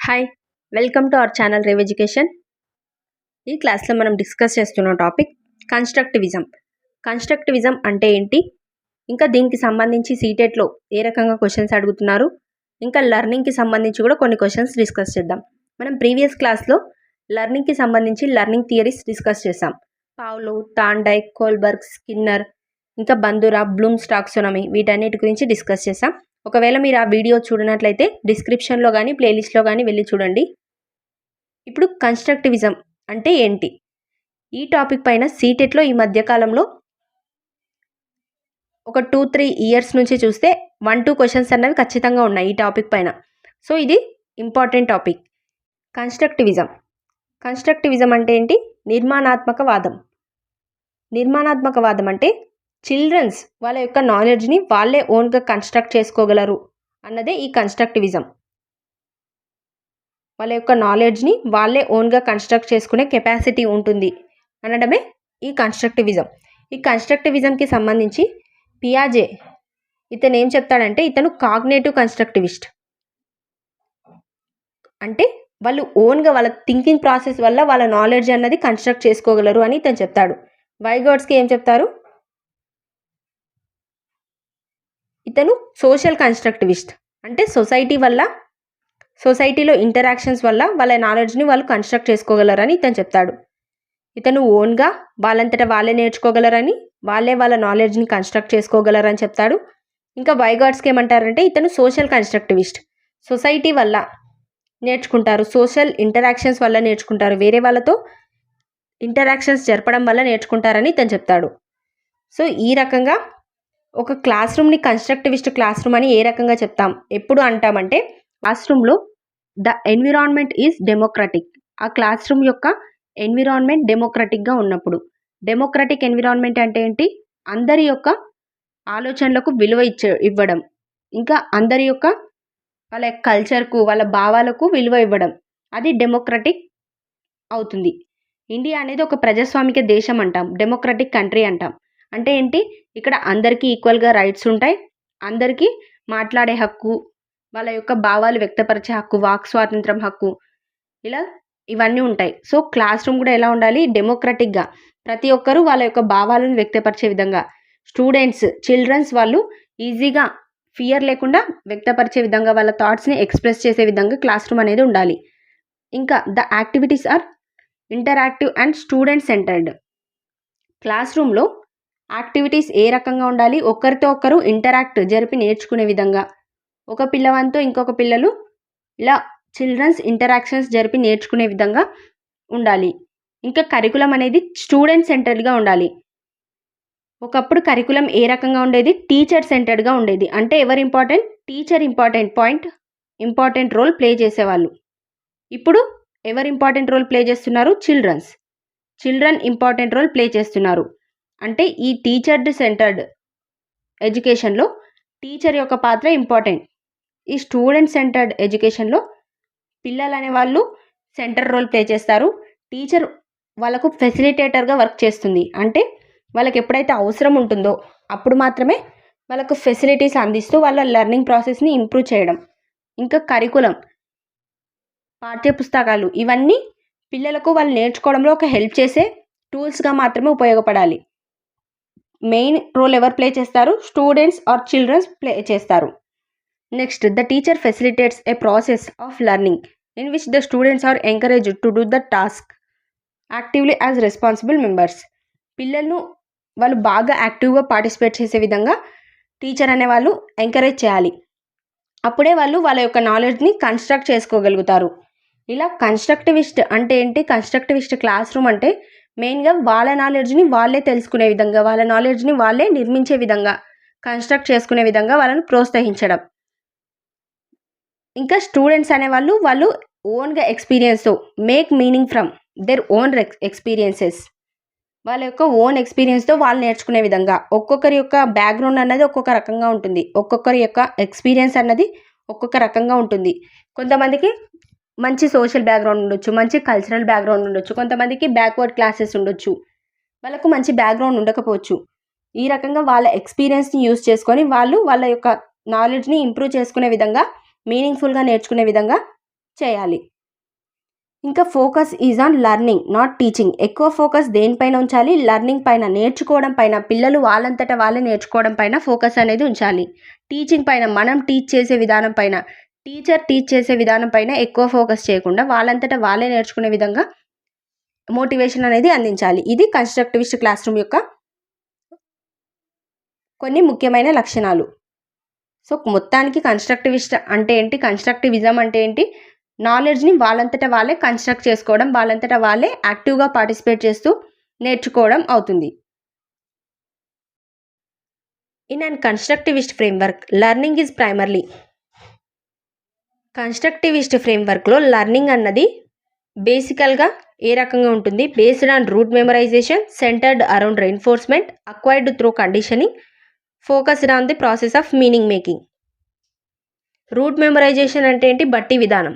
Hi welcome to our channel rave education. ఈ క్లాస్లో మనం డిస్కస్ చేస్తున్న టాపిక్ కన్స్ట్రక్టివిజం. కన్స్ట్రక్టివిజం అంటే ఏంటి, ఇంకా దీనికి సంబంధించి సీటెట్లో ఏ రకంగా క్వశ్చన్స్ అడుగుతున్నారు, ఇంకా లెర్నింగ్కి సంబంధించి కూడా కొన్ని క్వశ్చన్స్ డిస్కస్ చేద్దాం. మనం ప్రీవియస్ క్లాస్లో లెర్నింగ్కి సంబంధించి లెర్నింగ్ థియరీస్ డిస్కస్ చేసాం. పావ్లో, థాండైక్, కోల్బర్గ్, స్కిన్నర్, ఇంకా బందురా, బ్లూమ్స్ టాక్సానమీ వీటన్నిటి గురించి డిస్కస్ చేసాం. ఒకవేళ మీరు ఆ వీడియో చూడనట్లయితే డిస్క్రిప్షన్లో కానీ ప్లేలిస్ట్లో కానీ వెళ్ళి చూడండి. ఇప్పుడు కన్స్ట్రక్టివిజం అంటే ఏంటి, ఈ టాపిక్ పైన సీటెట్లో ఈ మధ్యకాలంలో ఒక 2-3 ఇయర్స్ నుంచి చూస్తే 1-2 క్వశ్చన్స్ అన్నవి ఖచ్చితంగా ఉన్నాయి ఈ టాపిక్ పైన. సో ఇది ఇంపార్టెంట్ టాపిక్. కన్స్ట్రక్టివిజం కన్స్ట్రక్టివిజం అంటే ఏంటి, నిర్మాణాత్మకవాదం. నిర్మాణాత్మకవాదం అంటే చిల్డ్రన్స్ వాళ్ళ యొక్క నాలెడ్జ్ని వాళ్ళే ఓన్గా కన్స్ట్రక్ట్ చేసుకోగలరు అన్నదే ఈ కన్స్ట్రక్టివిజం. వాళ్ళ యొక్క నాలెడ్జ్ని వాళ్ళే ఓన్గా కన్స్ట్రక్ట్ చేసుకునే కెపాసిటీ ఉంటుంది అనడమే ఈ కన్స్ట్రక్టివిజం. ఈ కన్స్ట్రక్టివిజంకి సంబంధించి పియాజే ఇతను ఏం చెప్తాడంటే, ఇతను కాగ్నేటివ్ కన్స్ట్రక్టివిస్ట్. అంటే వాళ్ళు ఓన్గా వాళ్ళ థింకింగ్ ప్రాసెస్ వల్ల వాళ్ళ నాలెడ్జ్ అన్నది కన్స్ట్రక్ట్ చేసుకోగలరు అని ఇతను చెప్తాడు. వైగోట్స్కి ఏం చెప్తారు, ఇతను సోషల్ కన్స్ట్రక్టివిస్ట్. అంటే సొసైటీలో ఇంటరాక్షన్స్ వల్ల వాళ్ళ నాలెడ్జ్ని వాళ్ళు కన్స్ట్రక్ట్ చేసుకోగలరని ఇతను చెప్తాడు. ఇతను ఓన్గా వాళ్ళంతటా వాళ్ళే నేర్చుకోగలరని, వాళ్ళే వాళ్ళ నాలెడ్జ్ని కన్స్ట్రక్ట్ చేసుకోగలరని చెప్తాడు. ఇంకా వైగాట్స్కి ఏమంటారంటే, ఇతను సోషల్ కన్స్ట్రక్టివిస్ట్. సొసైటీ వల్ల నేర్చుకుంటారు, సోషల్ ఇంటరాక్షన్స్ వల్ల నేర్చుకుంటారు, వేరే వాళ్ళతో ఇంటరాక్షన్స్ జరపడం వల్ల నేర్చుకుంటారని ఇతను చెప్తాడు. సో ఈ రకంగా ఒక క్లాస్ రూమ్ని కన్స్ట్రక్టివిస్ట్ క్లాస్ రూమ్ అని ఏ రకంగా చెప్తాం, ఎప్పుడు అంటామంటే, క్లాస్ రూమ్లో ద ఎన్విరాన్మెంట్ ఈజ్ డెమోక్రటిక్. ఆ క్లాస్ రూమ్ యొక్క ఎన్విరాన్మెంట్ డెమోక్రటిక్గా ఉన్నప్పుడు. డెమోక్రటిక్ ఎన్విరాన్మెంట్ అంటే ఏంటి, అందరి యొక్క ఆలోచనలకు విలువ ఇవ్వడం, ఇంకా అందరి యొక్క వాళ్ళ కల్చర్కు వాళ్ళ భావాలకు విలువ ఇవ్వడం, అది డెమోక్రటిక్ అవుతుంది. ఇండియా అనేది ఒక ప్రజాస్వామిక దేశం అంటాం, డెమోక్రటిక్ కంట్రీ అంటాం. అంటే ఏంటి, ఇక్కడ అందరికీ ఈక్వల్గా రైట్స్ ఉంటాయి, అందరికీ మాట్లాడే హక్కు, వాళ్ళ యొక్క భావాలు వ్యక్తపరిచే హక్కు, వాక్ స్వాతంత్రం హక్కు, ఇలా ఇవన్నీ ఉంటాయి. సో క్లాస్ రూమ్ కూడా ఎలా ఉండాలి, డెమోక్రటిక్గా ప్రతి ఒక్కరూ వాళ్ళ యొక్క భావాలను వ్యక్తపరిచే విధంగా, చిల్డ్రన్స్ వాళ్ళు ఈజీగా ఫియర్ లేకుండా వ్యక్తపరిచే విధంగా, వాళ్ళ థాట్స్ని ఎక్స్ప్రెస్ చేసే విధంగా క్లాస్ రూమ్ అనేది ఉండాలి. ఇంకా the activities are interactive and student centred. Class రూమ్లో యాక్టివిటీస్ ఏ రకంగా ఉండాలి, ఒకరితో ఒకరు ఇంటరాక్ట్ జరిపి నేర్చుకునే విధంగా, ఒక పిల్లవానితో ఇంకొక పిల్లలు ఇలా చిల్డ్రన్స్ ఇంటరాక్షన్స్ జరిపి నేర్చుకునే విధంగా ఉండాలి. ఇంకా కరికులం అనేది స్టూడెంట్ సెంటర్డ్గా ఉండాలి. ఒకప్పుడు కరికులం ఏ రకంగా ఉండేది, టీచర్ సెంటర్డ్గా ఉండేది. అంటే ఎవరు important, teacher important role play చేసేవాళ్ళు. ఇప్పుడు ఎవరు ఇంపార్టెంట్ రోల్ ప్లే చేస్తున్నారు, చిల్డ్రన్ ఇంపార్టెంట్ రోల్ ప్లే చేస్తున్నారు. అంటే ఈ టీచర్ సెంటర్డ్ ఎడ్యుకేషన్లో టీచర్ యొక్క పాత్ర ఇంపార్టెంట్. ఈ స్టూడెంట్ సెంటర్డ్ ఎడ్యుకేషన్లో పిల్లలు అనే వాళ్ళు సెంటర్ రోల్ ప్లే చేస్తారు. టీచర్ వాళ్ళకు ఫెసిలిటేటర్గా వర్క్ చేస్తుంది. అంటే వాళ్ళకి ఎప్పుడైతే అవసరం ఉంటుందో అప్పుడు మాత్రమే వాళ్ళకు ఫెసిలిటీస్ అందిస్తూ వాళ్ళ లెర్నింగ్ ప్రాసెస్ని ఇంప్రూవ్ చేయడం. ఇంకా కరికులం, పాఠ్యపుస్తకాలు, ఇవన్నీ పిల్లలకు వాళ్ళు నేర్చుకోవడంలో ఒక హెల్ప్ చేసే టూల్స్గా మాత్రమే ఉపయోగపడాలి. మెయిన్ రోల్ ఎవరు ప్లే చేస్తారు, స్టూడెంట్స్ ఆర్ చిల్డ్రన్స్ ప్లే చేస్తారు. Next, the teacher facilitates a process of learning in which the students are encouraged to do the task actively as responsible members. పిల్లలను వాళ్ళు బాగా యాక్టివ్గా పార్టిసిపేట్ చేసే విధంగా టీచర్ అనే వాళ్ళు ఎంకరేజ్ చేయాలి. అప్పుడే వాళ్ళు వాళ్ళ యొక్క నాలెడ్జ్ని కన్స్ట్రక్ట్ చేసుకోగలుగుతారు. ఇలా కన్స్ట్రక్టివిస్ట్ అంటే ఏంటి, కన్స్ట్రక్టివిస్ట్ క్లాస్ రూమ్ అంటే మెయిన్గా వాళ్ళ నాలెడ్జ్ని వాళ్ళే తెలుసుకునే విధంగా, వాళ్ళ నాలెడ్జ్ని వాళ్ళే నిర్మించే విధంగా, కన్స్ట్రక్ట్ చేసుకునే విధంగా వాళ్ళని ప్రోత్సహించడం. ఇంకా స్టూడెంట్స్ అనేవాళ్ళు వాళ్ళు ఓన్గా ఎక్స్పీరియన్స్తో make meaning from their own experiences, వాళ్ళ యొక్క ఓన్ ఎక్స్పీరియన్స్తో వాళ్ళు నేర్చుకునే విధంగా. ఒక్కొక్కరి యొక్క బ్యాక్గ్రౌండ్ అన్నది ఒక్కొక్క రకంగా ఉంటుంది, ఒక్కొక్కరి యొక్క ఎక్స్పీరియన్స్ అన్నది ఒక్కొక్క రకంగా ఉంటుంది. కొంతమందికి మంచి సోషల్ బ్యాక్గ్రౌండ్ ఉండొచ్చు, మంచి కల్చరల్ బ్యాక్గ్రౌండ్ ఉండొచ్చు, కొంతమందికి బ్యాక్వర్డ్ క్లాసెస్ ఉండొచ్చు, వాళ్ళకు మంచి బ్యాక్గ్రౌండ్ ఉండకపోవచ్చు. ఈ రకంగా వాళ్ళ ఎక్స్పీరియన్స్ని యూజ్ చేసుకొని వాళ్ళు వాళ్ళ యొక్క నాలెడ్జ్ని ఇంప్రూవ్ చేసుకునే విధంగా, మీనింగ్ఫుల్గా నేర్చుకునే విధంగా చేయాలి. ఇంకా focus is on learning not teaching. ఎక్కువ ఫోకస్ దేనిపైన ఉంచాలి? లెర్నింగ్ పైన, నేర్చుకోవడం పైన. పిల్లలు వాళ్ళంతట వాళ్ళే నేర్చుకోవడం పైన ఫోకస్ అనేది ఉంచాలి. టీచింగ్ పైన, మనం టీచ్ చేసే విధానం పైన, టీచర్ టీచ్ చేసే విధానం పైన ఎక్కువ ఫోకస్ చేయకుండా వాళ్ళంతట వాళ్ళే నేర్చుకునే విధంగా మోటివేషన్ అనేది అందించాలి. ఇది కన్స్ట్రక్టివిస్ట్ క్లాస్ రూమ్ యొక్క కొన్ని ముఖ్యమైన లక్షణాలు. సో మొత్తానికి కన్స్ట్రక్టివిస్ట్ అంటే ఏంటి, కన్స్ట్రక్టివిజం అంటే ఏంటి? నాలెడ్జ్ని వాళ్ళంతట వాళ్ళే కన్స్ట్రక్ట్ చేసుకోవడం, వాళ్ళంతట వాళ్ళే యాక్టివ్గా పార్టిసిపేట్ చేస్తూ నేర్చుకోవడం అవుతుంది. In and constructivist framework learning is primarily. Constructivist ఫ్రేమ్వర్క్లో లెర్నింగ్ అన్నది బేసికల్గా ఏ రకంగా ఉంటుంది? Based on rote memorization, centered around reinforcement, acquired through conditioning, focused on the process of meaning making. Rote memorization అంటే ఏంటి? బట్టి విధానం.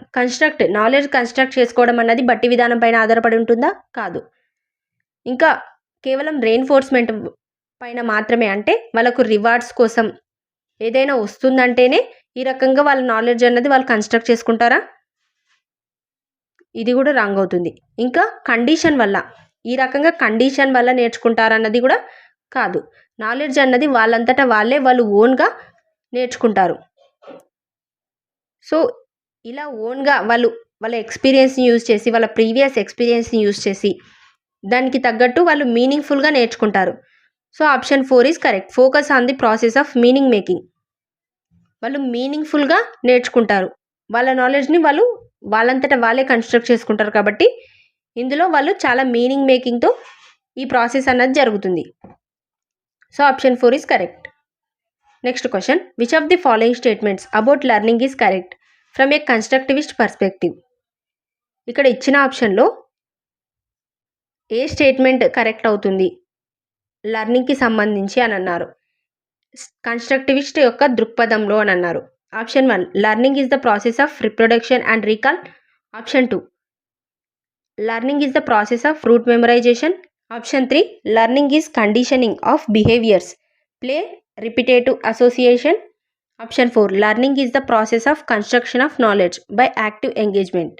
నాలెడ్జ్ కన్స్ట్రక్ట్ చేసుకోవడం అన్నది బట్టి విధానం పైన ఆధారపడి ఉంటుందా? కాదు. ఇంకా కేవలం రెయిన్ఫోర్స్మెంట్ పైన మాత్రమే, అంటే వాళ్ళకు రివార్డ్స్ కోసం ఏదైనా వస్తుందంటేనే ఈ రకంగా వాళ్ళ నాలెడ్జ్ అన్నది వాళ్ళు కన్స్ట్రక్ట్ చేసుకుంటారా? ఇది కూడా రాంగ్ అవుతుంది. ఇంకా కండిషన్ వల్ల, ఈ రకంగా కండిషన్ వల్ల నేర్చుకుంటారన్నది కూడా కాదు. నాలెడ్జ్ అన్నది వాళ్ళంతటా వాళ్ళు ఓన్గా నేర్చుకుంటారు. సో ఇలా ఓన్గా వాళ్ళ ఎక్స్పీరియన్స్ని యూజ్ చేసి, వాళ్ళ ప్రీవియస్ ఎక్స్పీరియన్స్ని యూజ్ చేసి దానికి తగ్గట్టు వాళ్ళు మీనింగ్ఫుల్గా నేర్చుకుంటారు. So option 4 is correct. Focus on the process of meaning making. వాళ్ళు మీనింగ్ఫుల్గా నేర్చుకుంటారు. వాళ్ళ నాలెడ్జ్ని వాళ్ళంతటా వాళ్ళే కన్స్ట్రక్ట్ చేసుకుంటారు కాబట్టి ఇందులో వాళ్ళు చాలా మీనింగ్ మేకింగ్తో ఈ ప్రాసెస్ అన్నది జరుగుతుంది. So option 4 is correct. Next question, which of the following statements about learning is correct from A constructivist perspective? ఇక్కడ ఇచ్చిన ఆప్షన్లో ఏ స్టేట్మెంట్ కరెక్ట్ అవుతుంది లెర్నింగ్కి సంబంధించి అని అన్నారు? కన్స్ట్రక్టివిస్ట్ యొక్క దృక్పథంలో అని అన్నారు. Option 1, learning is the process of reproduction and recall. Option 2, learning is the process of root memorisation. Option 3, learning is conditioning of behaviours, play, repetitive association. Option 4, learning is the process of construction of knowledge by active engagement.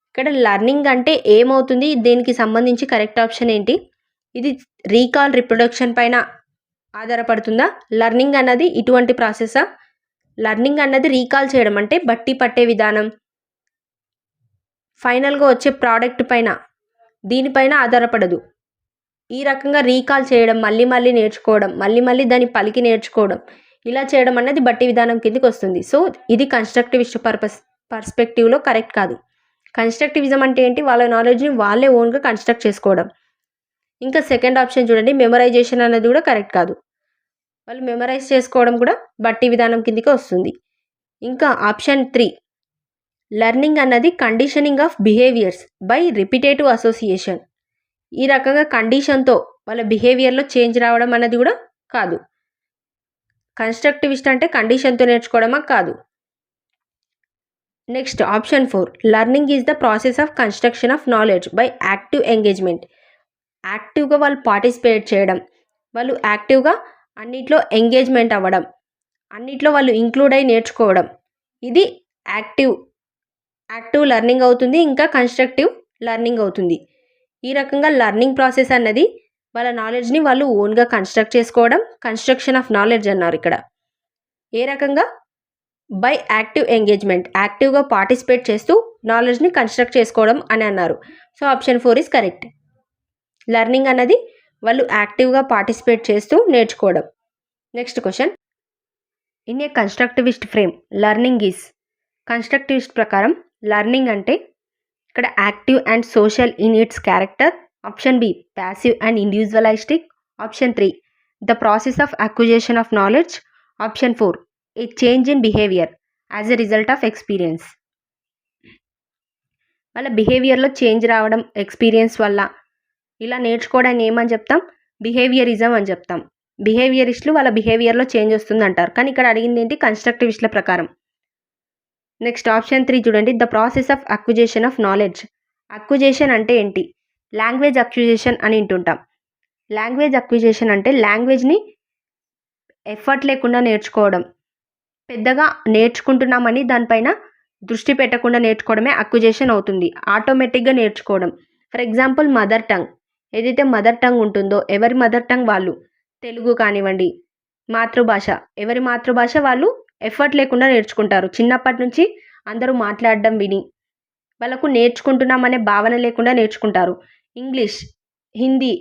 ఇక్కడ learning అంటే ఏమవుతుంది, దీనికి సంబంధించి correct option ఏంటి? ఇది recall, reproduction పైన ఆధారపడుతుందా? Learning అన్నది ఇటువంటి ప్రాసెసా? లెర్నింగ్ అన్నది రీకాల్ చేయడం అంటే బట్టి పట్టే విధానం, ఫైనల్గా వచ్చే ప్రోడక్ట్ పైన, దీనిపైన ఆధారపడదు. ఈ రకంగా రీకాల్ చేయడం, మళ్ళీ మళ్ళీ నేర్చుకోవడం, మళ్ళీ దాన్ని పలికి నేర్చుకోవడం, ఇలా చేయడం అన్నది బట్టి విధానం కిందకి వస్తుంది. సో ఇది కన్స్ట్రక్టివిస్ట్ పర్స్పెక్టివ్లో కరెక్ట్ కాదు. కన్స్ట్రక్టివిజం అంటే ఏంటి? వాళ్ళ నాలెడ్జ్ని వాళ్ళే ఓన్గా కన్స్ట్రక్ట్ చేసుకోవడం. ఇంకా సెకండ్ ఆప్షన్ చూడండి, మెమరైజేషన్ అనేది కూడా కరెక్ట్ కాదు. వాళ్ళు మెమరైజ్ చేసుకోవడం కూడా బట్టి విధానం కిందకి వస్తుంది. ఇంకా ఆప్షన్ 3, లెర్నింగ్ అన్నది conditioning of behaviours by repetitive association. ఈ రకంగా కండిషన్తో వాళ్ళ బిహేవియర్లో చేంజ్ రావడం అన్నది కూడా కాదు. కన్స్ట్రక్టివిస్ట్ అంటే కండిషన్తో నేర్చుకోవడమా? కాదు. Next option 4, learning is the process of construction of knowledge by active engagement. యాక్టివ్గా వాళ్ళు పార్టిసిపేట్ చేయడం, వాళ్ళు యాక్టివ్గా అన్నిట్లో ఎంగేజ్మెంట్ అవ్వడం, అన్నిట్లో వాళ్ళు ఇంక్లూడ్ అయి నేర్చుకోవడం, ఇది యాక్టివ్ లెర్నింగ్ అవుతుంది. ఇంకా కన్స్ట్రక్టివ్ లెర్నింగ్ అవుతుంది. ఈ రకంగా లెర్నింగ్ ప్రాసెస్ అన్నది వాళ్ళ నాలెడ్జ్ని వాళ్ళు ఓన్గా కన్స్ట్రక్ట్ చేసుకోవడం, కన్స్ట్రక్షన్ ఆఫ్ నాలెడ్జ్ అన్నారు ఇక్కడ. ఏ రకంగా? బై యాక్టివ్ ఎంగేజ్మెంట్, యాక్టివ్గా పార్టిసిపేట్ చేస్తూ నాలెడ్జ్ని కన్స్ట్రక్ట్ చేసుకోవడం అని అన్నారు. So option 4 is correct. Learning అన్నది వాళ్ళు యాక్టివ్గా పార్టిసిపేట్ చేస్తూ నేర్చుకోవడం. Next question, in a constructivist frame learning is. Constructivist ప్రకారం లెర్నింగ్ అంటే ఇక్కడ active and social in its character. Option B, passive and individualistic. Option 3, the process of acquisition of knowledge. Option 4, a change in behaviour as a result of experience. వాళ్ళ బిహేవియర్లో change రావడం experience వల్ల, ఇలా నేర్చుకోవడాన్ని ఏమని చెప్తాం? Behaviourism అని చెప్తాం. బిహేవియరిస్టులు వాళ్ళ బిహేవియర్లో change వస్తుంది అంటారు. కానీ ఇక్కడ అడిగింది ఏంటి? కన్స్ట్రక్టివిస్టుల ప్రకారం. నెక్స్ట్ ఆప్షన్ 3 చూడండి, the process of acquisition of knowledge. Acquisition అంటే ఏంటి? లాంగ్వేజ్ అక్విజిషన్ అని వింటుంటాం. లాంగ్వేజ్ అక్విజిషన్ అంటే లాంగ్వేజ్ని ఎఫర్ట్ లేకుండా నేర్చుకోవడం, పెద్దగా నేర్చుకుంటున్నామని దానిపైన దృష్టి పెట్టకుండా నేర్చుకోవడమే అక్విజిషన్ అవుతుంది. ఆటోమేటిక్గా నేర్చుకోవడం. For example mother tongue. ఏదైతే మదర్ టంగ్ ఉంటుందో ఎవరి మదర్ టంగ్ వాళ్ళు, తెలుగు కానివ్వండి, మాతృభాష ఎవరి మాతృభాష వాళ్ళు ఎఫర్ట్ లేకుండా నేర్చుకుంటారు. చిన్నప్పటి నుంచి అందరూ మాట్లాడడం విని వాళ్ళకు నేర్చుకుంటున్నామనే భావన లేకుండా నేర్చుకుంటారు. English, Hindi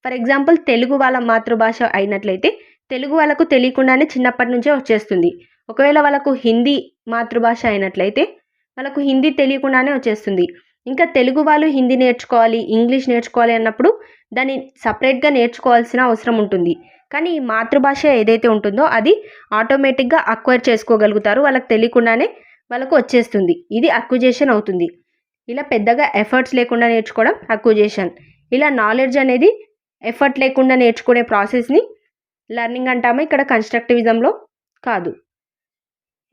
for example Telugu వాళ్ళ మాతృభాష అయినట్లయితే తెలుగు వాళ్ళకు తెలియకుండానే చిన్నప్పటి నుంచే వచ్చేస్తుంది. ఒకవేళ వాళ్ళకు హిందీ మాతృభాష అయినట్లయితే వాళ్ళకు హిందీ తెలియకుండానే వచ్చేస్తుంది. ఇంకా తెలుగు వాళ్ళు హిందీ నేర్చుకోవాలి, ఇంగ్లీష్ నేర్చుకోవాలి అన్నప్పుడు దాన్ని సపరేట్గా నేర్చుకోవాల్సిన అవసరం ఉంటుంది. కానీ ఈ మాతృభాష ఏదైతే ఉంటుందో అది ఆటోమేటిక్గా అక్వైర్ చేసుకోగలుగుతారు. వాళ్ళకి తెలియకుండానే వాళ్ళకు వచ్చేస్తుంది. ఇది అక్విజిషన్ అవుతుంది. ఇలా పెద్దగా ఎఫర్ట్స్ లేకుండా నేర్చుకోవడం అక్విజిషన్. ఇలా నాలెడ్జ్ అనేది ఎఫర్ట్ లేకుండా నేర్చుకునే ప్రాసెస్ని లెర్నింగ్ అంటాము. ఇక్కడ కన్స్ట్రక్టివిజంలో కాదు.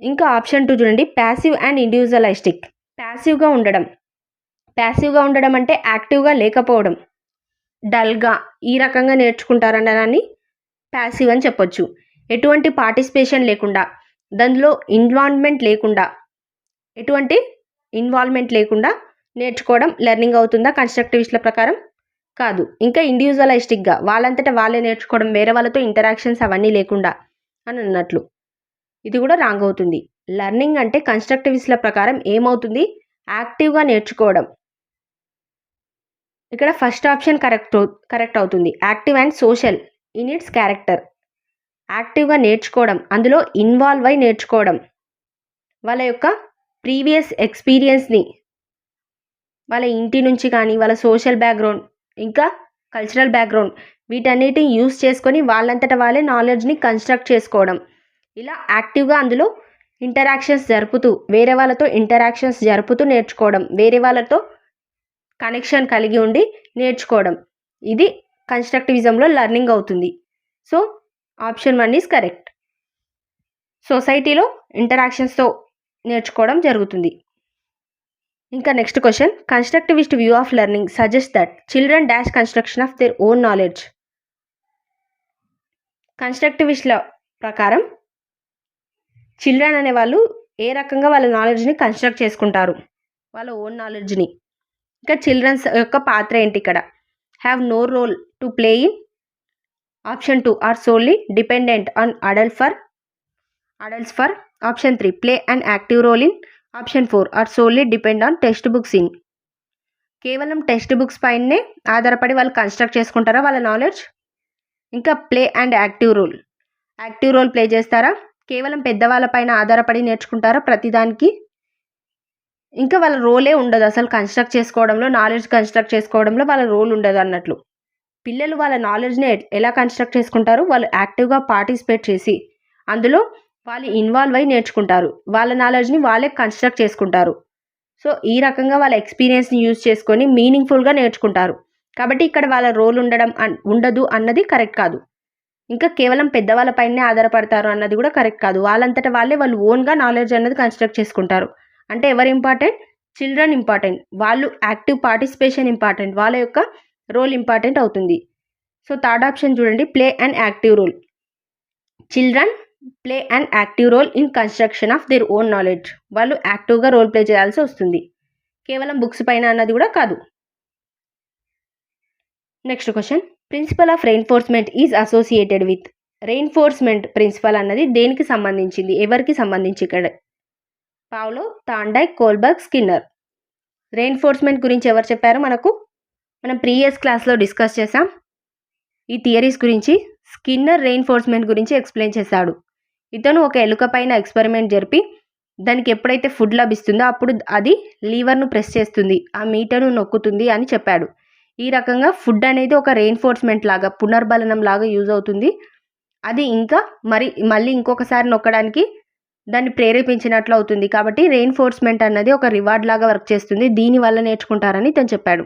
ఇంకా ఆప్షన్ 2 చూడండి, ప్యాసివ్ అండ్ ఇండివిజువలిస్టిక్. ప్యాసివ్గా ఉండడం అంటే యాక్టివ్గా లేకపోవడం, డల్గా ఈ రకంగా నేర్చుకుంటారనడాన్ని ప్యాసివ్ అని చెప్పొచ్చు. ఎటువంటి పార్టిసిపేషన్ లేకుండా, దానిలో ఎటువంటి ఇన్వాల్వ్మెంట్ లేకుండా నేర్చుకోవడం లెర్నింగ్ అవుతుందా కన్స్ట్రక్టివిస్ట్ల ప్రకారం? కాదు. ఇంకా ఇండివిజువలిస్టిక్గా వాళ్ళంతటా వాళ్ళే నేర్చుకోవడం, వేరే వాళ్ళతో ఇంటరాక్షన్స్ అవన్నీ లేకుండా అని అన్నట్లు. ఇది కూడా రాంగ్ అవుతుంది. లెర్నింగ్ అంటే కన్స్ట్రక్టివిస్ట్ల ప్రకారం ఏమవుతుంది? యాక్టివ్గా నేర్చుకోవడం. ఇక్కడ ఫస్ట్ ఆప్షన్ కరెక్ట్ అవుతుంది. Active and social in its character. యాక్టివ్గా నేర్చుకోవడం, అందులో ఇన్వాల్వ్ అయి నేర్చుకోవడం, వాళ్ళ యొక్క ప్రీవియస్ ఎక్స్పీరియన్స్ని, వాళ్ళ ఇంటి నుంచి కానీ వాళ్ళ సోషల్ బ్యాక్గ్రౌండ్ ఇంకా కల్చరల్ బ్యాక్గ్రౌండ్ వీటన్నిటిని యూస్ చేసుకొని వాళ్ళంతటా వాళ్ళే నాలెడ్జ్ని కన్స్ట్రక్ట్ చేసుకోవడం. ఇలా యాక్టివ్గా అందులో వేరే వాళ్ళతో ఇంటరాక్షన్స్ జరుపుతూ నేర్చుకోవడం, వేరే వాళ్ళతో కనెక్షన్ కలిగి ఉండి నేర్చుకోవడం. ఇది కన్స్ట్రక్టివిజంలో లెర్నింగ్ అవుతుంది. So option 1 is correct. సొసైటీలో ఇంటరాక్షన్స్తో నేర్చుకోవడం జరుగుతుంది. ఇంకా next question, constructivist view of learning suggest that children dash construction of their own knowledge. కన్స్ట్రక్టివిస్ట్ల ప్రకారం చిల్డ్రన్ అనే వాళ్ళు ఏ రకంగా వాళ్ళ నాలెడ్జ్ని కన్స్ట్రక్ట్ చేసుకుంటారు, వాళ్ళ ఓన్ నాలెడ్జ్ని. ఇంకా చిల్డ్రన్స్ యొక్క పాత్ర ఏంటి ఇక్కడ? Have no role to play in. Option 2 are solely dependent on adults for. Option 3 play and active role in. Option 4 are solely depend on text books in. కేవలం టెక్స్ట్ బుక్స్ పైనే ఆధారపడి వాళ్ళు కన్స్ట్రక్ట్ చేసుకుంటారా వాళ్ళ నాలెడ్జ్? ఇంకా play and active role play చేస్తారా? కేవలం పెద్దవాళ్ళ పైన ఆధారపడి నేర్చుకుంటారా ప్రతిదానికి? ఇంకా వాళ్ళ రోలే ఉండదు అసలు కన్స్ట్రక్ట్ చేసుకోవడంలో, నాలెడ్జ్ కన్స్ట్రక్ట్ చేసుకోవడంలో వాళ్ళ రోల్ ఉండదు అన్నట్లు. పిల్లలు వాళ్ళ నాలెడ్జ్ని ఎలా కన్స్ట్రక్ట్ చేసుకుంటారు? వాళ్ళు యాక్టివ్గా పార్టిసిపేట్ చేసి అందులో వాళ్ళు ఇన్వాల్వ్ అయి నేర్చుకుంటారు. వాళ్ళ నాలెడ్జ్ని వాళ్ళే కన్స్ట్రక్ట్ చేసుకుంటారు. సో ఈ రకంగా వాళ్ళ ఎక్స్పీరియన్స్ని యూజ్ చేసుకొని మీనింగ్ఫుల్గా నేర్చుకుంటారు. కాబట్టి ఇక్కడ వాళ్ళ రోల్ ఉండదు అన్నది కరెక్ట్ కాదు. ఇంకా కేవలం పెద్దవాళ్ళ పైనే ఆధారపడతారు అన్నది కూడా కరెక్ట్ కాదు. వాళ్ళంతటా వాళ్ళు ఓన్గా నాలెడ్జ్ అన్నది కన్స్ట్రక్ట్ చేసుకుంటారు. అంటే ఎవరు ఇంపార్టెంట్? Children important. వాళ్ళు యాక్టివ్ పార్టిసిపేషన్ ఇంపార్టెంట్. వాళ్ళ యొక్క రోల్ ఇంపార్టెంట్ అవుతుంది. సో థర్డ్ ఆప్షన్ చూడండి, play and active role. Children play and active role in construction of their own knowledge. వాళ్ళు యాక్టివ్గా రోల్ ప్లే చేయాల్సి వస్తుంది, కేవలం బుక్స్ పైన అన్నది కూడా కాదు. Next question, principle of reinforcement is associated with. Reinforcement principle అన్నది దేనికి సంబంధించింది, ఎవరికి సంబంధించి? ఇక్కడ Pavlov, Thorndike, Kohlberg, Skinner. Reinforcement గురించి ఎవరు చెప్పారు మనకు? మనం ప్రీవియస్ క్లాస్లో డిస్కస్ చేసాం ఈ థియరీస్ గురించి. స్కిన్నర్ రెయిన్ఫోర్స్మెంట్ గురించి ఎక్స్ప్లెయిన్ చేశాడు. ఇతను ఒక ఎలుక పైన ఎక్స్పెరిమెంట్ జరిపి దానికి ఎప్పుడైతే ఫుడ్ లభిస్తుందో అప్పుడు అది లీవర్ను ప్రెస్ చేస్తుంది, ఆ మీటర్ను నొక్కుతుంది అని చెప్పాడు. ఈ రకంగా ఫుడ్ అనేది ఒక రెయిన్ఫోర్స్మెంట్ లాగా, పునర్బలనం లాగా యూజ్ అవుతుంది. అది ఇంకా మళ్ళీ ఇంకొకసారి నొక్కడానికి దాన్ని ప్రేరేపించినట్లు అవుతుంది. కాబట్టి రెయిన్ఫోర్స్మెంట్ అన్నది ఒక రివార్డ్ లాగా వర్క్ చేస్తుంది. దీనివల్ల నేర్చుకుంటారని తను చెప్పాడు.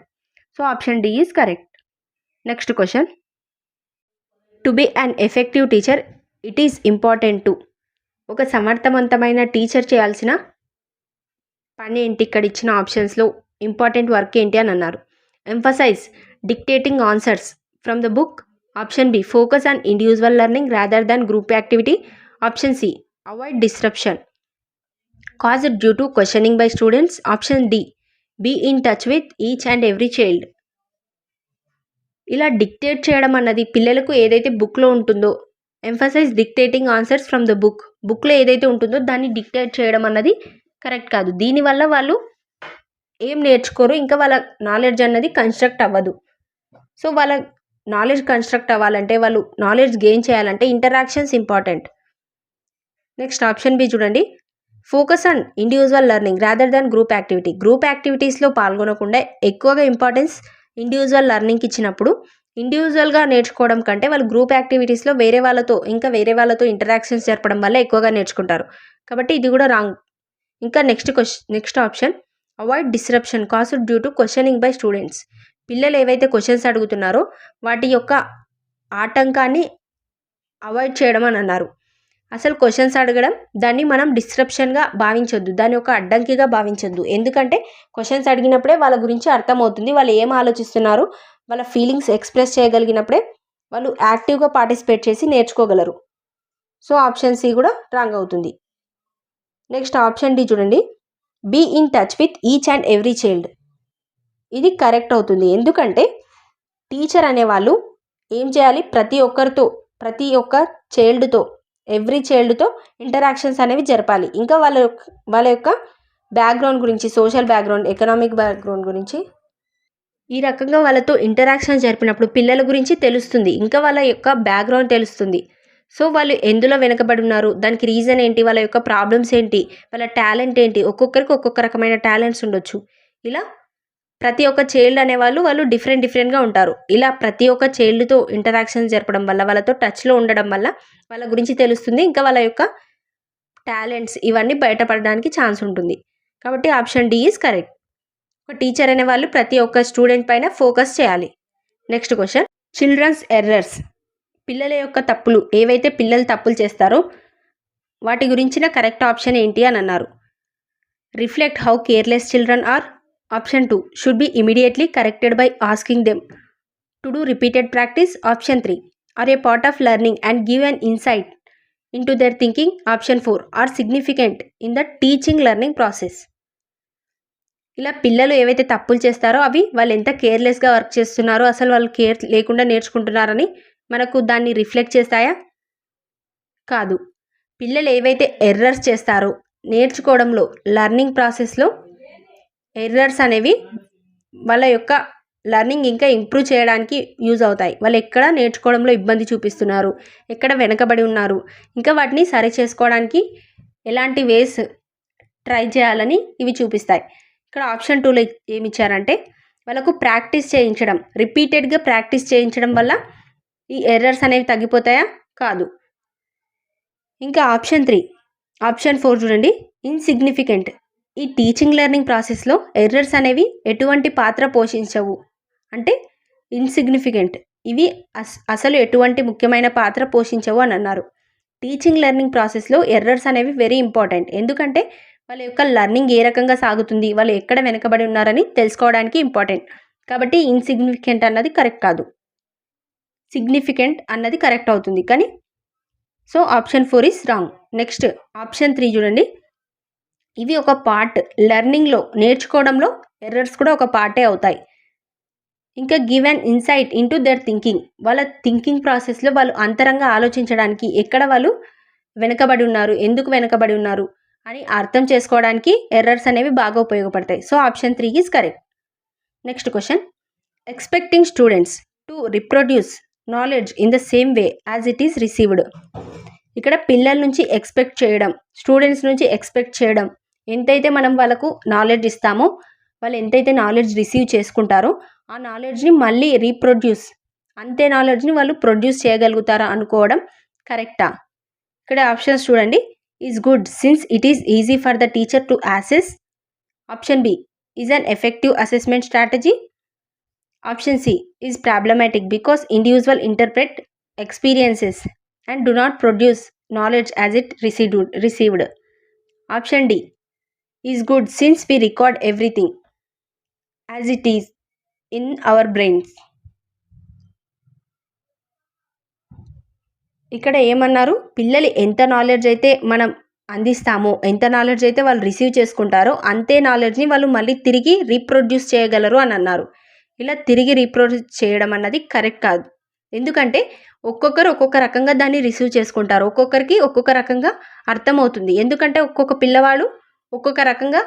So option D is correct. Next question, to be an effective teacher it is important to. ఒక సమర్థవంతమైన టీచర్ చేయాల్సిన పని ఏంటి? ఇక్కడ ఇచ్చిన ఆప్షన్స్లో ఇంపార్టెంట్ వర్క్ ఏంటి అని అన్నారు. Emphasize dictating answers from the book. Option B focus on individual learning rather than group activity. Option C avoid disruption. Caused due to questioning by students. Option D, be in touch with each and every child. ఇలా dictate చేయడం అన్నది పిల్లలకు ఏదైతే బుక్లో ఉంటుందో, emphasize dictating answers from the బుక్లో ఏదైతే ఉంటుందో దాన్ని డిక్టేట్ చేయడం అన్నది కరెక్ట్ కాదు. దీనివల్ల వాళ్ళు ఏం నేర్చుకోరు, ఇంకా వాళ్ళ నాలెడ్జ్ అన్నది కన్స్ట్రక్ట్ అవ్వదు. సో వాళ్ళ నాలెడ్జ్ కన్స్ట్రక్ట్ అవ్వాలంటే, వాళ్ళు నాలెడ్జ్ గెయిన్ చేయాలంటే interactions important. Next option B చూడండి, focus on individual learning rather than group activity. Group యాక్టివిటీస్లో పాల్గొనకుండా ఎక్కువగా ఇంపార్టెన్స్ ఇండివిజువల్ లెర్నింగ్కి ఇచ్చినప్పుడు, ఇండివిజువల్గా నేర్చుకోవడం కంటే వాళ్ళు గ్రూప్ యాక్టివిటీస్లో వేరే వాళ్ళతో ఇంటరాక్షన్స్ జరపడం వల్ల ఎక్కువగా నేర్చుకుంటారు. కాబట్టి ఇది కూడా రాంగ్. ఇంకా next option, avoid disruption caused due to questioning by students. పిల్లలు ఏవైతే క్వశ్చన్స్ అడుగుతున్నారో వాటి యొక్క ఆటంకాన్ని అవాయిడ్ చేయడం అని అన్నారు. అసలు క్వశ్చన్స్ అడగడం దాన్ని మనం డిస్రప్షన్గా భావించొద్దు, దాని యొక్క అడ్డంకిగా భావించొద్దు. ఎందుకంటే క్వశ్చన్స్ అడిగినప్పుడే వాళ్ళ గురించి అర్థమవుతుంది, వాళ్ళు ఏం ఆలోచిస్తున్నారు, వాళ్ళ ఫీలింగ్స్ ఎక్స్ప్రెస్ చేయగలిగినప్పుడే వాళ్ళు యాక్టివ్గా పార్టిసిపేట్ చేసి నేర్చుకోగలరు. సో ఆప్షన్ సి కూడా రాంగ్ అవుతుంది. నెక్స్ట్ ఆప్షన్ డి చూడండి, be in touch with each and every child. ఇది కరెక్ట్ అవుతుంది. ఎందుకంటే టీచర్ అనేవాళ్ళు ఏం చేయాలి, ప్రతి ఒక్క చైల్డ్తో, ఎవ్రీ చైల్డ్తో ఇంటరాక్షన్స్ అనేవి జరపాలి. ఇంకా వాళ్ళ యొక్క బ్యాక్గ్రౌండ్ గురించి, సోషల్ బ్యాక్గ్రౌండ్, ఎకనామిక్ బ్యాక్గ్రౌండ్ గురించి ఈ రకంగా వాళ్ళతో ఇంటరాక్షన్ జరిపినప్పుడు పిల్లల గురించి తెలుస్తుంది, ఇంకా వాళ్ళ యొక్క బ్యాక్గ్రౌండ్ తెలుస్తుంది. సో వాళ్ళు ఎందులో వెనకబడి ఉన్నారు, దానికి రీజన్ ఏంటి, వాళ్ళ యొక్క ప్రాబ్లమ్స్ ఏంటి, వాళ్ళ టాలెంట్ ఏంటి, ఒక్కొక్కరికి ఒక్కొక్క రకమైన టాలెంట్స్ ఉండొచ్చు. ఇలా ప్రతి ఒక్క చైల్డ్ అనేవాళ్ళు డిఫరెంట్గా ఉంటారు. ఇలా ప్రతి ఒక్క చైల్డ్తో ఇంటరాక్షన్స్ జరపడం వల్ల, వాళ్ళతో టచ్లో ఉండడం వల్ల వాళ్ళ గురించి తెలుస్తుంది, ఇంకా వాళ్ళ యొక్క టాలెంట్స్ ఇవన్నీ బయటపడడానికి ఛాన్స్ ఉంటుంది. కాబట్టి ఆప్షన్ డి ఈజ్ కరెక్ట్. ఒక టీచర్ అనేవాళ్ళు ప్రతి ఒక్క స్టూడెంట్ పైన ఫోకస్ చేయాలి. Next question, children's errors. పిల్లల యొక్క తప్పులు, ఏవైతే పిల్లలు తప్పులు చేస్తారో వాటి గురించిన కరెక్ట్ ఆప్షన్ ఏంటి అని అన్నారు. Reflect how careless children are. Option 2, should be immediately corrected by asking them to do repeated practice. Option 3, are a part of learning and give an insight into their thinking. Option 4, are significant in the teaching learning process. ఇలా పిల్లలు ఏవైతే తప్పులు చేస్తారో అవి వాళ్ళు ఎంత కేర్లెస్గా work చేస్తున్నారో, అసలు వాళ్ళు కేర్ లేకుండా నేర్చుకుంటున్నారని మనకు దాన్ని రిఫ్లెక్ట్ చేస్తాయా? కాదు. పిల్లలు ఏవైతే ఎర్రర్స్ చేస్తారో నేర్చుకోవడంలో, లెర్నింగ్ ప్రాసెస్లో ఎర్రర్స్ అనేవి వాళ్ళ యొక్క లెర్నింగ్ ఇంకా ఇంప్రూవ్ చేయడానికి యూజ్ అవుతాయి. వాళ్ళు ఎక్కడ నేర్చుకోవడంలో ఇబ్బంది చూపిస్తున్నారు, ఎక్కడ వెనకబడి ఉన్నారు, ఇంకా వాటిని సరి చేసుకోవడానికి ఎలాంటి వేస్ ట్రై చేయాలని ఇవి చూపిస్తాయి. ఇక్కడ ఆప్షన్ 2లో ఏమి ఇచ్చారంటే, వాళ్ళకు ప్రాక్టీస్ చేయించడం, రిపీటెడ్గా ప్రాక్టీస్ చేయించడం వల్ల ఈ ఎర్రర్స్ అనేవి తగ్గిపోతాయా? కాదు. ఇంకా ఆప్షన్ 4 చూడండి, ఇన్సిగ్నిఫికెంట్. ఈ టీచింగ్ లెర్నింగ్ ప్రాసెస్లో ఎర్రర్స్ అనేవి ఎటువంటి పాత్ర పోషించవు, అంటే ఇన్సిగ్నిఫికెంట్, ఇవి అసలు ఎటువంటి ముఖ్యమైన పాత్ర పోషించవు అని అన్నారు. టీచింగ్ లెర్నింగ్ ప్రాసెస్లో ఎర్రర్స్ అనేవి వెరీ ఇంపార్టెంట్. ఎందుకంటే వాళ్ళ యొక్క లెర్నింగ్ ఏ రకంగా సాగుతుంది, వాళ్ళు ఎక్కడ వెనకబడి ఉన్నారని తెలుసుకోవడానికి ఇంపార్టెంట్. కాబట్టి ఇన్సిగ్నిఫికెంట్ అన్నది కరెక్ట్ కాదు, సిగ్నిఫికెంట్ అన్నది కరెక్ట్ అవుతుంది. కానీ so option 4 is wrong. Next option 3 చూడండి, ఇవి ఒక పార్ట్, లెర్నింగ్లో, నేర్చుకోవడంలో ఎర్రర్స్ కూడా ఒక పార్టే అవుతాయి. ఇంకా give an insight into their thinking, వాళ్ళ థింకింగ్ ప్రాసెస్లో వాళ్ళు అంతరంగా ఆలోచించడానికి ఎక్కడ వాళ్ళు వెనకబడి ఉన్నారు, ఎందుకు వెనకబడి ఉన్నారు అని అర్థం చేసుకోవడానికి ఎర్రర్స్ అనేవి బాగా ఉపయోగపడతాయి. So option 3 is correct. Next question, expecting students to reproduce knowledge in the same way as it is received. ఇక్కడ పిల్లల నుంచి ఎక్స్పెక్ట్ చేయడం, స్టూడెంట్స్ నుంచి ఎక్స్పెక్ట్ చేయడం, ఎంతైతే మనం వాళ్ళకు నాలెడ్జ్ ఇస్తామో, వాళ్ళు ఎంతైతే నాలెడ్జ్ రిసీవ్ చేసుకుంటారో ఆ నాలెడ్జ్ని మళ్ళీ రీప్రొడ్యూస్, అంతే నాలెడ్జ్ని వాళ్ళు ప్రొడ్యూస్ చేయగలుగుతారా అనుకోవడం కరెక్టా? ఇక్కడ ఆప్షన్స్ చూడండి, is good since it is easy for the teacher to assess. Option B, is an effective assessment strategy. Option C, is problematic because individual interpret experiences and do not produce knowledge as it received. Option D is good since we record everything as it is in our brains. ఇక్కడ ఏమన్నారు, పిల్లలు ఎంత knowledge అయితే మనం అందిస్తామో, ఎంత knowledge అయితే వాళ్ళు receive చేసుకుంటారో అంతే నాలెడ్జ్ని వాళ్ళు మళ్ళీ తిరిగి రీప్రొడ్యూస్ చేయగలరు అని అన్నారు. ఇలా తిరిగి రీప్రొడ్యూస్ చేయడం అన్నది కరెక్ట్ కాదు. ఎందుకంటే ఒక్కొక్కరు ఒక్కొక్క రకంగా దాన్ని రిసీవ్ చేసుకుంటారు. ఒక్కొక్కరికి ఒక్కొక్క రకంగా అర్థమవుతుంది. ఎందుకంటే ఒక్కొక్క పిల్లవాడు ఒక్కొక్క రకంగా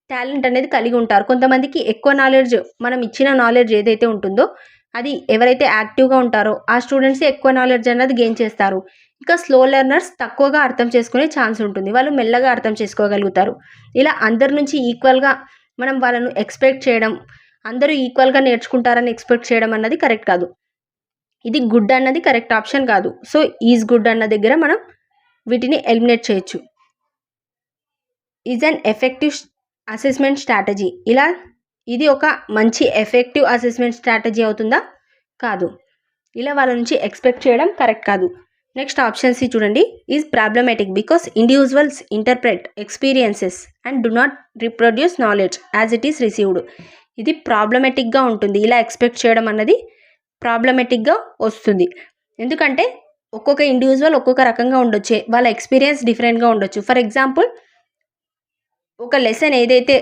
టాలెంట్ అనేది కలిగి ఉంటారు. కొంతమందికి ఎక్కువ నాలెడ్జ్, మనం ఇచ్చిన నాలెడ్జ్ ఏదైతే ఉంటుందో అది ఎవరైతే యాక్టివ్గా ఉంటారో ఆ స్టూడెంట్స్ ఎక్కువ నాలెడ్జ్ అన్నది గెయిన్ చేస్తారు. ఇంకా స్లో లెర్నర్స్ తక్కువగా అర్థం చేసుకునే ఛాన్స్ ఉంటుంది. వాళ్ళు మెల్లగా అర్థం చేసుకోగలుగుతారు. ఇలా అందరి నుంచి ఈక్వల్గా మనం వాళ్ళను ఎక్స్పెక్ట్ చేయడం, అందరూ ఈక్వల్గా నేర్చుకుంటారని ఎక్స్పెక్ట్ చేయడం అన్నది కరెక్ట్ కాదు. ఇది గుడ్ అన్నది కరెక్ట్ ఆప్షన్ కాదు. సో ఈజ్ గుడ్ అన్న దగ్గర మనం వీటిని ఎలిమినేట్ చేయొచ్చు. Is an effective assessment strategy. ఇది ఒక మంచి ఎఫెక్టివ్ అసెస్మెంట్ స్ట్రాటజీ అవుతుందా? కాదు. ఇలా వాళ్ళ నుంచి ఎక్స్పెక్ట్ చేయడం కరెక్ట్ కాదు. నెక్స్ట్ ఆప్షన్ సి చూడండి. Is problematic because individuals interpret experiences and do not reproduce knowledge as it is received. ఇది ప్రాబ్లమాటిక్గా ఉంటుంది. ఇలా ఎక్స్పెక్ట్ చేయడం అన్నది ప్రాబ్లమాటిక్గా వస్తుంది. ఎందుకంటే ఒక్కొక్క ఇండివిజువల్ ఒక్కొక్క రకంగా ఉండొచ్చు, వాళ్ళ ఎక్స్పీరియన్స్ డిఫరెంట్గా ఉండొచ్చు. ఫర్ ఎగ్జాంపుల్, ఒక లెసన్ ఏదైతే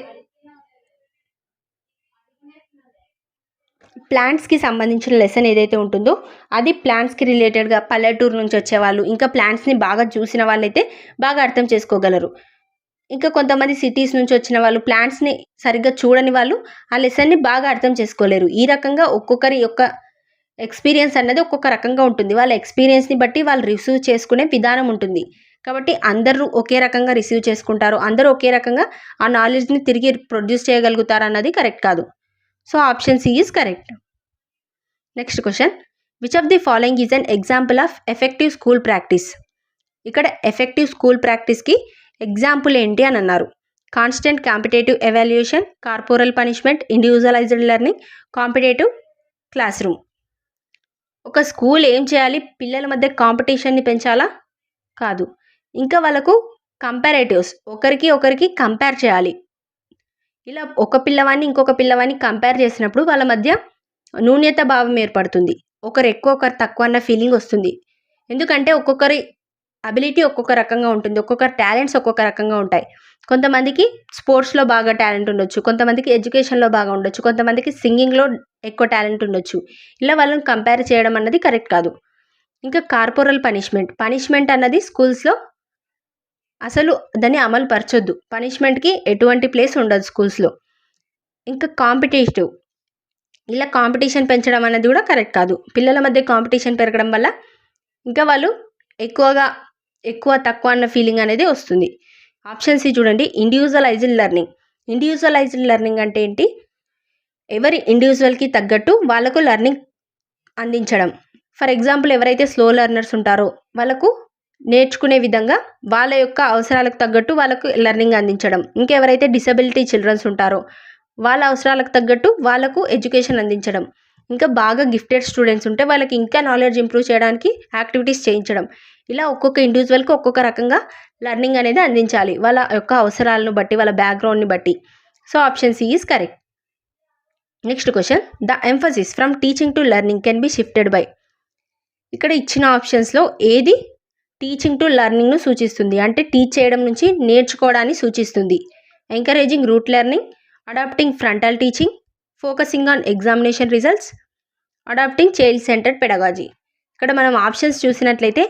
ప్లాంట్స్కి సంబంధించిన లెసన్ ఏదైతే ఉంటుందో అది ప్లాంట్స్కి రిలేటెడ్గా పల్లెటూరు నుంచి వచ్చేవాళ్ళు, ఇంకా ప్లాంట్స్ని బాగా చూసిన వాళ్ళైతే బాగా అర్థం చేసుకోగలరు. ఇంకా కొంతమంది సిటీస్ నుంచి వచ్చిన వాళ్ళు ప్లాంట్స్ని సరిగ్గా చూడని వాళ్ళు ఆ లెసన్ని బాగా అర్థం చేసుకోలేరు. ఈ రకంగా ఒక్కొక్కరి యొక్క ఎక్స్పీరియన్స్ అన్నది ఒక్కొక్క రకంగా ఉంటుంది. వాళ్ళ ఎక్స్పీరియన్స్ని బట్టి వాళ్ళు రిసీవ్ చేసుకునే విధానం ఉంటుంది. కాబట్టి అందరూ ఒకే రకంగా రిసీవ్ చేసుకుంటారు, అందరూ ఒకే రకంగా ఆ నాలెడ్జ్ని తిరిగి ప్రొడ్యూస్ చేయగలుగుతారు అన్నది కరెక్ట్ కాదు. So option C is correct. Next question. Which of the following is an example of effective school practice? ఇక్కడ ఎఫెక్టివ్ స్కూల్ ప్రాక్టీస్కి ఎగ్జాంపుల్ ఏంటి అని అన్నారు. Constant competitive evaluation, corporal punishment, individualized learning, competitive classroom. ఒక school ఏం చేయాలి? పిల్లల మధ్య కాంపిటీషన్ని పెంచాలా? కాదు. ఇంకా వాళ్ళకు కంపారేటివ్స్, ఒకరికి కంపేర్ చేయాలి. ఇలా ఒక పిల్లవాడిని ఇంకొక పిల్లవాడిని కంపేర్ చేసినప్పుడు వాళ్ళ మధ్య న్యూన్యత భావం ఏర్పడుతుంది. ఒకరు ఎక్కువ ఒకరు తక్కువ అన్న ఫీలింగ్ వస్తుంది. ఎందుకంటే ఒక్కొక్కరి అబిలిటీ ఒక్కొక్క రకంగా ఉంటుంది, ఒక్కొక్కరి టాలెంట్స్ ఒక్కొక్క రకంగా ఉంటాయి. కొంతమందికి స్పోర్ట్స్లో బాగా టాలెంట్ ఉండొచ్చు, కొంతమందికి ఎడ్యుకేషన్లో బాగా ఉండొచ్చు, కొంతమందికి సింగింగ్లో ఎక్కువ టాలెంట్ ఉండొచ్చు. ఇలా వాళ్ళని కంపేర్ చేయడం అన్నది కరెక్ట్ కాదు. ఇంకా కార్పొరల్ పనిష్మెంట్ అన్నది స్కూల్స్లో అసలు దాన్ని అమలు పరచొద్దు. పనిష్మెంట్కి ఎటువంటి ప్లేస్ ఉండదు స్కూల్స్లో. ఇంకా కాంపిటేటివ్, ఇలా కాంపిటీషన్ పెంచడం అనేది కూడా కరెక్ట్ కాదు. పిల్లల మధ్య కాంపిటీషన్ పెరగడం వల్ల ఇంకా వాళ్ళు ఎక్కువ తక్కువ అన్న ఫీలింగ్ అనేది వస్తుంది. ఆప్షన్ సి చూడండి. ఇండివిజువలైజ్డ్ లెర్నింగ్ అంటే ఏంటి? ఎవరి ఇండివిజువల్కి తగ్గట్టు వాళ్ళకు లెర్నింగ్ అందించడం. ఫర్ ఎగ్జాంపుల్, ఎవరైతే స్లో లెర్నర్స్ ఉంటారో వాళ్ళకు నేర్చుకునే విధంగా వాళ్ళ యొక్క అవసరాలకు తగ్గట్టు వాళ్ళకు లెర్నింగ్ అందించడం. ఇంకెవరైతే డిసబిలిటీ చిల్డ్రన్స్ ఉంటారో వాళ్ళ అవసరాలకు తగ్గట్టు వాళ్ళకు ఎడ్యుకేషన్ అందించడం. ఇంకా బాగా గిఫ్టెడ్ స్టూడెంట్స్ ఉంటే వాళ్ళకి ఇంకా నాలెడ్జ్ ఇంప్రూవ్ చేయడానికి యాక్టివిటీస్ చేయించడం. ఇలా ఒక్కొక్క ఇండివిజువల్కి ఒక్కొక్క రకంగా లెర్నింగ్ అనేది అందించాలి, వాళ్ళ యొక్క అవసరాలను బట్టి, వాళ్ళ బ్యాక్గ్రౌండ్ని బట్టి. So option C is correct. Next question. The emphasis from teaching to learning can be shifted by. ఇక్కడ ఇచ్చిన ఆప్షన్స్లో ఏది టీచింగ్ టు లెర్నింగ్ను సూచిస్తుంది? అంటే టీచ్ చేయడం నుంచి నేర్చుకోవడాన్ని సూచిస్తుంది. Encouraging rote learning, adopting frontal teaching, focusing on examination results, adopting child centred pedagogy. ఇక్కడ మనం ఆప్షన్స్ చూసినట్లయితే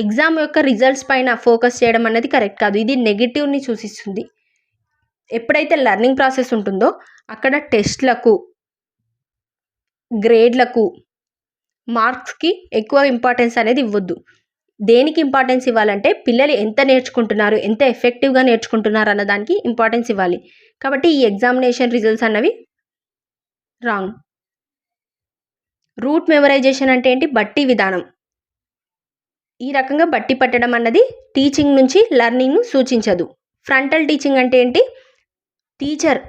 ఎగ్జామ్ యొక్క రిజల్ట్స్ పైన ఫోకస్ చేయడం అనేది కరెక్ట్ కాదు. ఇది నెగిటివ్ని సూచిస్తుంది. ఎప్పుడైతే లెర్నింగ్ ప్రాసెస్ ఉంటుందో అక్కడ టెస్ట్లకు, గ్రేడ్లకు, మార్క్స్కి ఎక్కువ ఇంపార్టెన్స్ అనేది ఇవ్వద్దు. దేనికి ఇంపార్టెన్స్ ఇవ్వాలంటే పిల్లలు ఎంత నేర్చుకుంటున్నారు, ఎంత ఎఫెక్టివ్గా నేర్చుకుంటున్నారు అన్న దానికి ఇంపార్టెన్స్ ఇవ్వాలి. కాబట్టి ఈ ఎగ్జామినేషన్ రిజల్ట్స్ అన్నవి రాంగ్. రూట్ మెమరైజేషన్ అంటే ఏంటి? బట్టి విధానం. ఈ రకంగా బట్టి పట్టడం అన్నది టీచింగ్ నుంచి లెర్నింగ్ను సూచించదు. ఫ్రంటల్ టీచింగ్ అంటే ఏంటి? టీచర్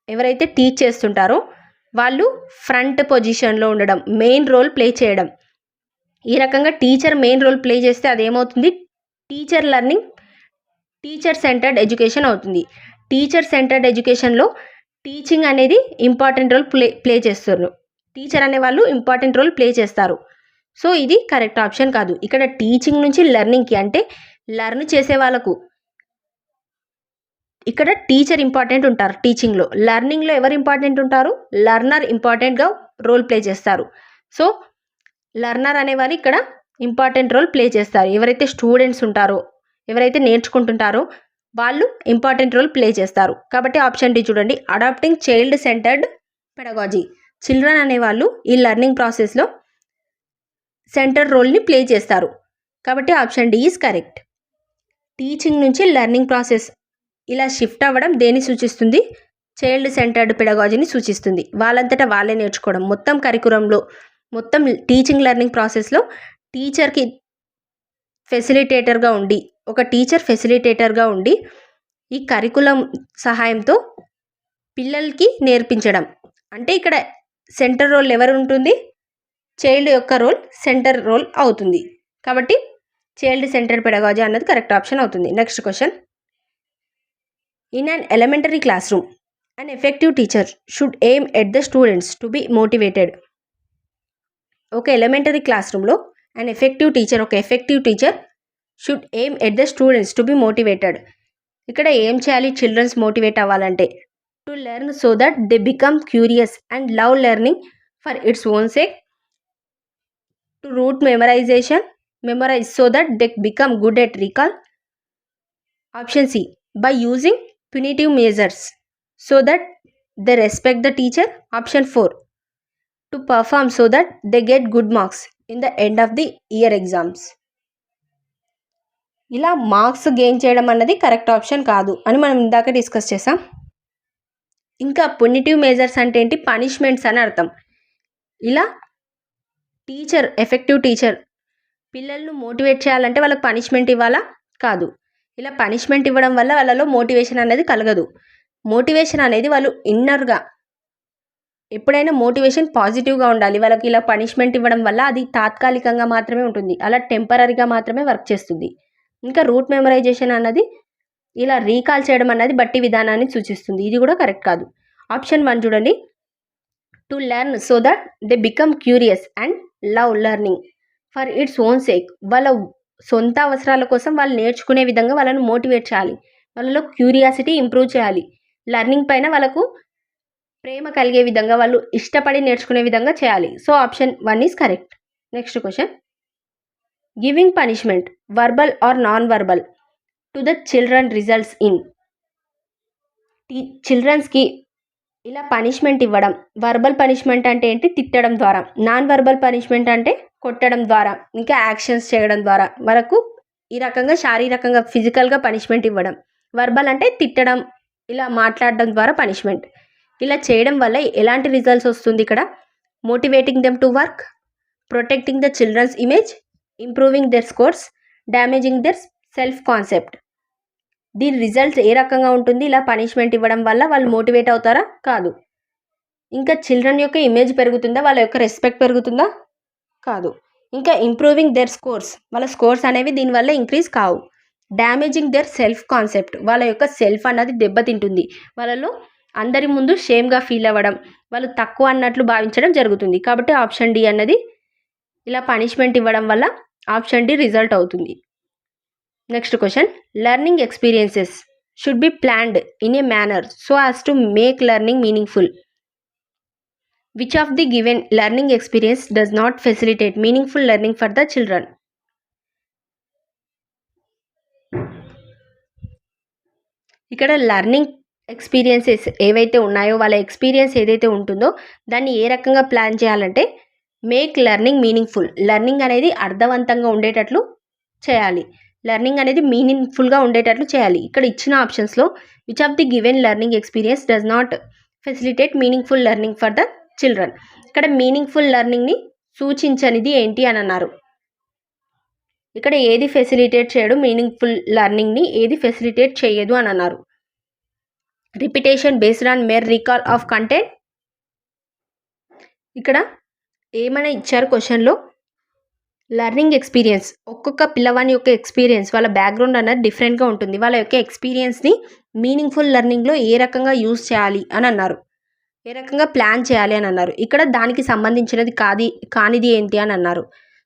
ఎవరైతే టీచ్ చేస్తుంటారో వాళ్ళు ఫ్రంట్ పొజిషన్లో ఉండడం, మెయిన్ రోల్ ప్లే చేయడం. ఈ రకంగా టీచర్ మెయిన్ రోల్ ప్లే చేస్తే అదేమవుతుంది? Teacher learning, teacher centered education అవుతుంది. టీచర్ సెంటర్డ్ ఎడ్యుకేషన్లో టీచింగ్ అనేది ఇంపార్టెంట్ రోల్ ప్లే చేస్తారు. టీచర్ అనే వాళ్ళు ఇంపార్టెంట్ రోల్ ప్లే చేస్తారు. సో ఇది కరెక్ట్ ఆప్షన్ కాదు. ఇక్కడ టీచింగ్ నుంచి లెర్నింగ్కి, అంటే లెర్న్ చేసే వాళ్ళకు ఇక్కడ టీచర్ ఇంపార్టెంట్ ఉంటారు టీచింగ్లో. లెర్నింగ్లో ఎవరు ఇంపార్టెంట్ ఉంటారు? లర్నర్ ఇంపార్టెంట్గా రోల్ ప్లే చేస్తారు. సో లర్నర్ అనేవారు ఇక్కడ ఇంపార్టెంట్ రోల్ ప్లే చేస్తారు. ఎవరైతే స్టూడెంట్స్ ఉంటారో, ఎవరైతే నేర్చుకుంటుంటారో వాళ్ళు ఇంపార్టెంట్ రోల్ ప్లే చేస్తారు. కాబట్టి ఆప్షన్ డి చూడండి, adopting child centred pedagogy. Children అనేవాళ్ళు ఈ లెర్నింగ్ ప్రాసెస్లో సెంటర్ రోల్ని ప్లే చేస్తారు. కాబట్టి option D is correct. Teaching నుంచి లెర్నింగ్ ప్రాసెస్ ఇలా షిఫ్ట్ అవ్వడం దేన్ని సూచిస్తుంది? చైల్డ్ సెంటర్డ్ పెడగాజీని సూచిస్తుంది. వాళ్ళంతటా వాళ్ళే నేర్చుకోవడం. మొత్తం కరికులంలో, మొత్తం టీచింగ్ లెర్నింగ్ ప్రాసెస్లో టీచర్కి ఫెసిలిటేటర్గా ఉండి, ఒక టీచర్ ఫెసిలిటేటర్గా ఉండి ఈ కరికులం సహాయంతో పిల్లలకి నేర్పించడం. అంటే ఇక్కడ సెంటర్ రోల్ ఎవరు ఉంటుంది? చైల్డ్ యొక్క రోల్ సెంటర్ రోల్ అవుతుంది. కాబట్టి చైల్డ్ సెంటర్డ్ పెడగాజీ అన్నది కరెక్ట్ ఆప్షన్ అవుతుంది. Next question, in an elementary class room an effective teacher should aim at the students to be motivated. ఒక ఎలిమెంటరీ క్లాస్ రూమ్లో అన్ effective teacher should aim at the students to be motivated. ఇక్కడ ఏం చేయాలి children's motivate అవ్వాలంటే? To learn so that they become curious and love learning for its own sake. To root memorize so that they become good at recall. Option C, by using punitive measures so that they respect the teacher. Option 4, to perform so that they get good marks in the end of the year exams. ఇలా marks gain చేయడం అన్నది correct option కాదు అని మనం ఇందాక discuss చేసాం. ఇంకా punitive measures అంటే ఏంటి? పనిష్మెంట్స్ అని అర్థం. ఇలా ఎఫెక్టివ్ టీచర్ పిల్లలను మోటివేట్ చేయాలంటే వాళ్ళకి పనిష్మెంట్ ఇవ్వాలా? కాదు. ఇలా పనిష్మెంట్ ఇవ్వడం వల్ల వాళ్ళలో మోటివేషన్ అనేది కలగదు. మోటివేషన్ అనేది వాళ్ళు ఇన్నర్గా, ఎప్పుడైనా మోటివేషన్ పాజిటివ్గా ఉండాలి. వాళ్ళకి ఇలా పనిష్మెంట్ ఇవ్వడం వల్ల అది తాత్కాలికంగా మాత్రమే ఉంటుంది, అలా టెంపరీగా మాత్రమే వర్క్ చేస్తుంది. ఇంకా రూట్ మెమరైజేషన్ అన్నది ఇలా రీకాల్ చేయడం అన్నది బట్టి విధానాన్ని సూచిస్తుంది. ఇది కూడా కరెక్ట్ కాదు. ఆప్షన్ 1 చూడండి, to learn so that they become curious and love learning for its own sake. వాళ్ళ సొంత అవసరాల కోసం వాళ్ళు నేర్చుకునే విధంగా వాళ్ళను మోటివేట్ చేయాలి. వాళ్ళలో క్యూరియాసిటీ ఇంప్రూవ్ చేయాలి. లెర్నింగ్ పైన వాళ్ళకు ప్రేమ కలిగే విధంగా, వాళ్ళు ఇష్టపడి నేర్చుకునే విధంగా చేయాలి. So option 1 is correct. Next question, giving punishment verbal or non verbal to the children results in. చిల్డ్రన్స్కి ఇలా పనిష్మెంట్ ఇవ్వడం. వర్బల్ పనిష్మెంట్ అంటే ఏంటి? తిట్టడం ద్వారా. నాన్ వర్బల్ పనిష్మెంట్ అంటే కొట్టడం ద్వారా, ఇంకా యాక్షన్స్ చేయడం ద్వారా మనకు ఈ రకంగా శారీరకంగా ఫిజికల్గా పనిష్మెంట్ ఇవ్వడం. వర్బల్ అంటే తిట్టడం, ఇలా మాట్లాడడం ద్వారా పనిష్మెంట్. ఇలా చేయడం వల్ల ఎలాంటి రిజల్ట్స్ వస్తుంది? ఇక్కడ motivating them to work, protecting the children's image, improving their scores, damaging their self concept. దీని రిజల్ట్స్ ఏ రకంగా ఉంటుంది? ఇలా పనిష్మెంట్ ఇవ్వడం వల్ల వాళ్ళు మోటివేట్ అవుతారా? కాదు. ఇంకా చిల్డ్రన్ యొక్క ఇమేజ్ పెరుగుతుందా? వాళ్ళ యొక్క రెస్పెక్ట్ పెరుగుతుందా? కాదు. ఇంకా ఇంప్రూవింగ్ దెర్ స్కోర్స్, వాళ్ళ స్కోర్స్ అనేవి దీనివల్ల ఇంక్రీజ్ కావు. డ్యామేజింగ్ దెర్ సెల్ఫ్ కాన్సెప్ట్, వాళ్ళ యొక్క సెల్ఫ్ అన్నది దెబ్బతింటుంది. వాళ్ళలో అందరి ముందు షేమ్గా ఫీల్ అవ్వడం, వాళ్ళు తక్కువ అన్నట్లు భావించడం జరుగుతుంది. కాబట్టి ఆప్షన్ డి అన్నది ఇలా పనిష్మెంట్ ఇవ్వడం వల్ల ఆప్షన్ డి రిజల్ట్ అవుతుంది. Next question, learning experiences should be planned in a manner so as to make learning meaningful. Which of the given learning experience does not facilitate meaningful learning for the children? ఇక్కడ learning experiences ఏవైతే ఉన్నాయో, వాళ్ళ experience ఏదైతే ఉంటుందో దాన్ని ఏ రకంగా plan చేయాలంటే make learning meaningful. Learning అనేది అర్థవంతంగా ఉండేటట్లు చేయాలి. లెర్నింగ్ అనేది మీనింగ్ఫుల్గా ఉండేటట్లు చేయాలి. ఇక్కడ ఇచ్చిన ఆప్షన్స్లో which of the given learning experience does not facilitate meaningful learning for the children. ఇక్కడ మీనింగ్ఫుల్ లెర్నింగ్ని సూచించనిది ఏంటి అని అన్నారు. ఇక్కడ ఏది ఫెసిలిటేట్ చేయడు మీనింగ్ఫుల్ లెర్నింగ్ని, ఏది ఫెసిలిటేట్ చేయదు అని అన్నారు. Repetition based on mere recall of content. ఇక్కడ ఏమైనా ఇచ్చారు క్వశ్చన్లో? లెర్నింగ్ ఎక్స్పీరియన్స్, ఒక్కొక్క పిల్లవాని యొక్క ఎక్స్పీరియన్స్, వాళ్ళ బ్యాక్గ్రౌండ్ అన్నది డిఫరెంట్గా ఉంటుంది. వాళ్ళ యొక్క ఎక్స్పీరియన్స్ని మీనింగ్ఫుల్ లెర్నింగ్లో ఏ రకంగా యూజ్ చేయాలి అని అన్నారు, ఏ రకంగా ప్లాన్ చేయాలి అని అన్నారు. ఇక్కడ దానికి సంబంధించినది కానిది ఏంటి అని అన్నారు.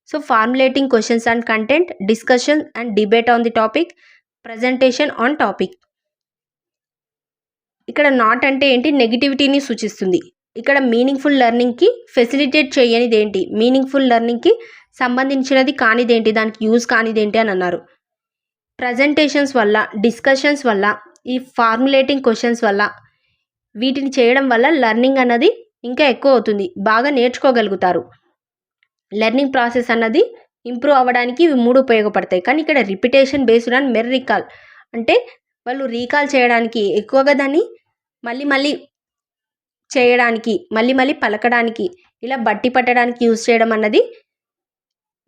So formulating questions and content, discussion and debate on the topic, presentation on topic. ఇక్కడ నాట్ అంటే ఏంటి? నెగిటివిటీని సూచిస్తుంది. ఇక్కడ మీనింగ్ఫుల్ లెర్నింగ్కి ఫెసిలిటేట్ చేయనిది ఏంటి? మీనింగ్ఫుల్ లెర్నింగ్కి సంబంధించినది కానిదేంటి? దానికి యూజ్ కానిదేంటి అని అన్నారు. ప్రజెంటేషన్స్ వల్ల, డిస్కషన్స్ వల్ల, ఈ ఫార్ములేటింగ్ క్వశ్చన్స్ వల్ల, వీటిని చేయడం వల్ల లెర్నింగ్ అన్నది ఇంకా ఎక్కువ అవుతుంది, బాగా నేర్చుకోగలుగుతారు. లెర్నింగ్ ప్రాసెస్ అన్నది ఇంప్రూవ్ అవ్వడానికి ఇవి 3 ఉపయోగపడతాయి. కానీ ఇక్కడ రిపిటేషన్ బేస్డ్ ఆన్ మెర్ రికాల్ అంటే వాళ్ళు రీకాల్ చేయడానికి, ఎక్కువగా దాన్ని మళ్ళీ చేయడానికి, మళ్ళీ పలకడానికి, ఇలా బట్టి పట్టడానికి యూజ్ చేయడం అన్నది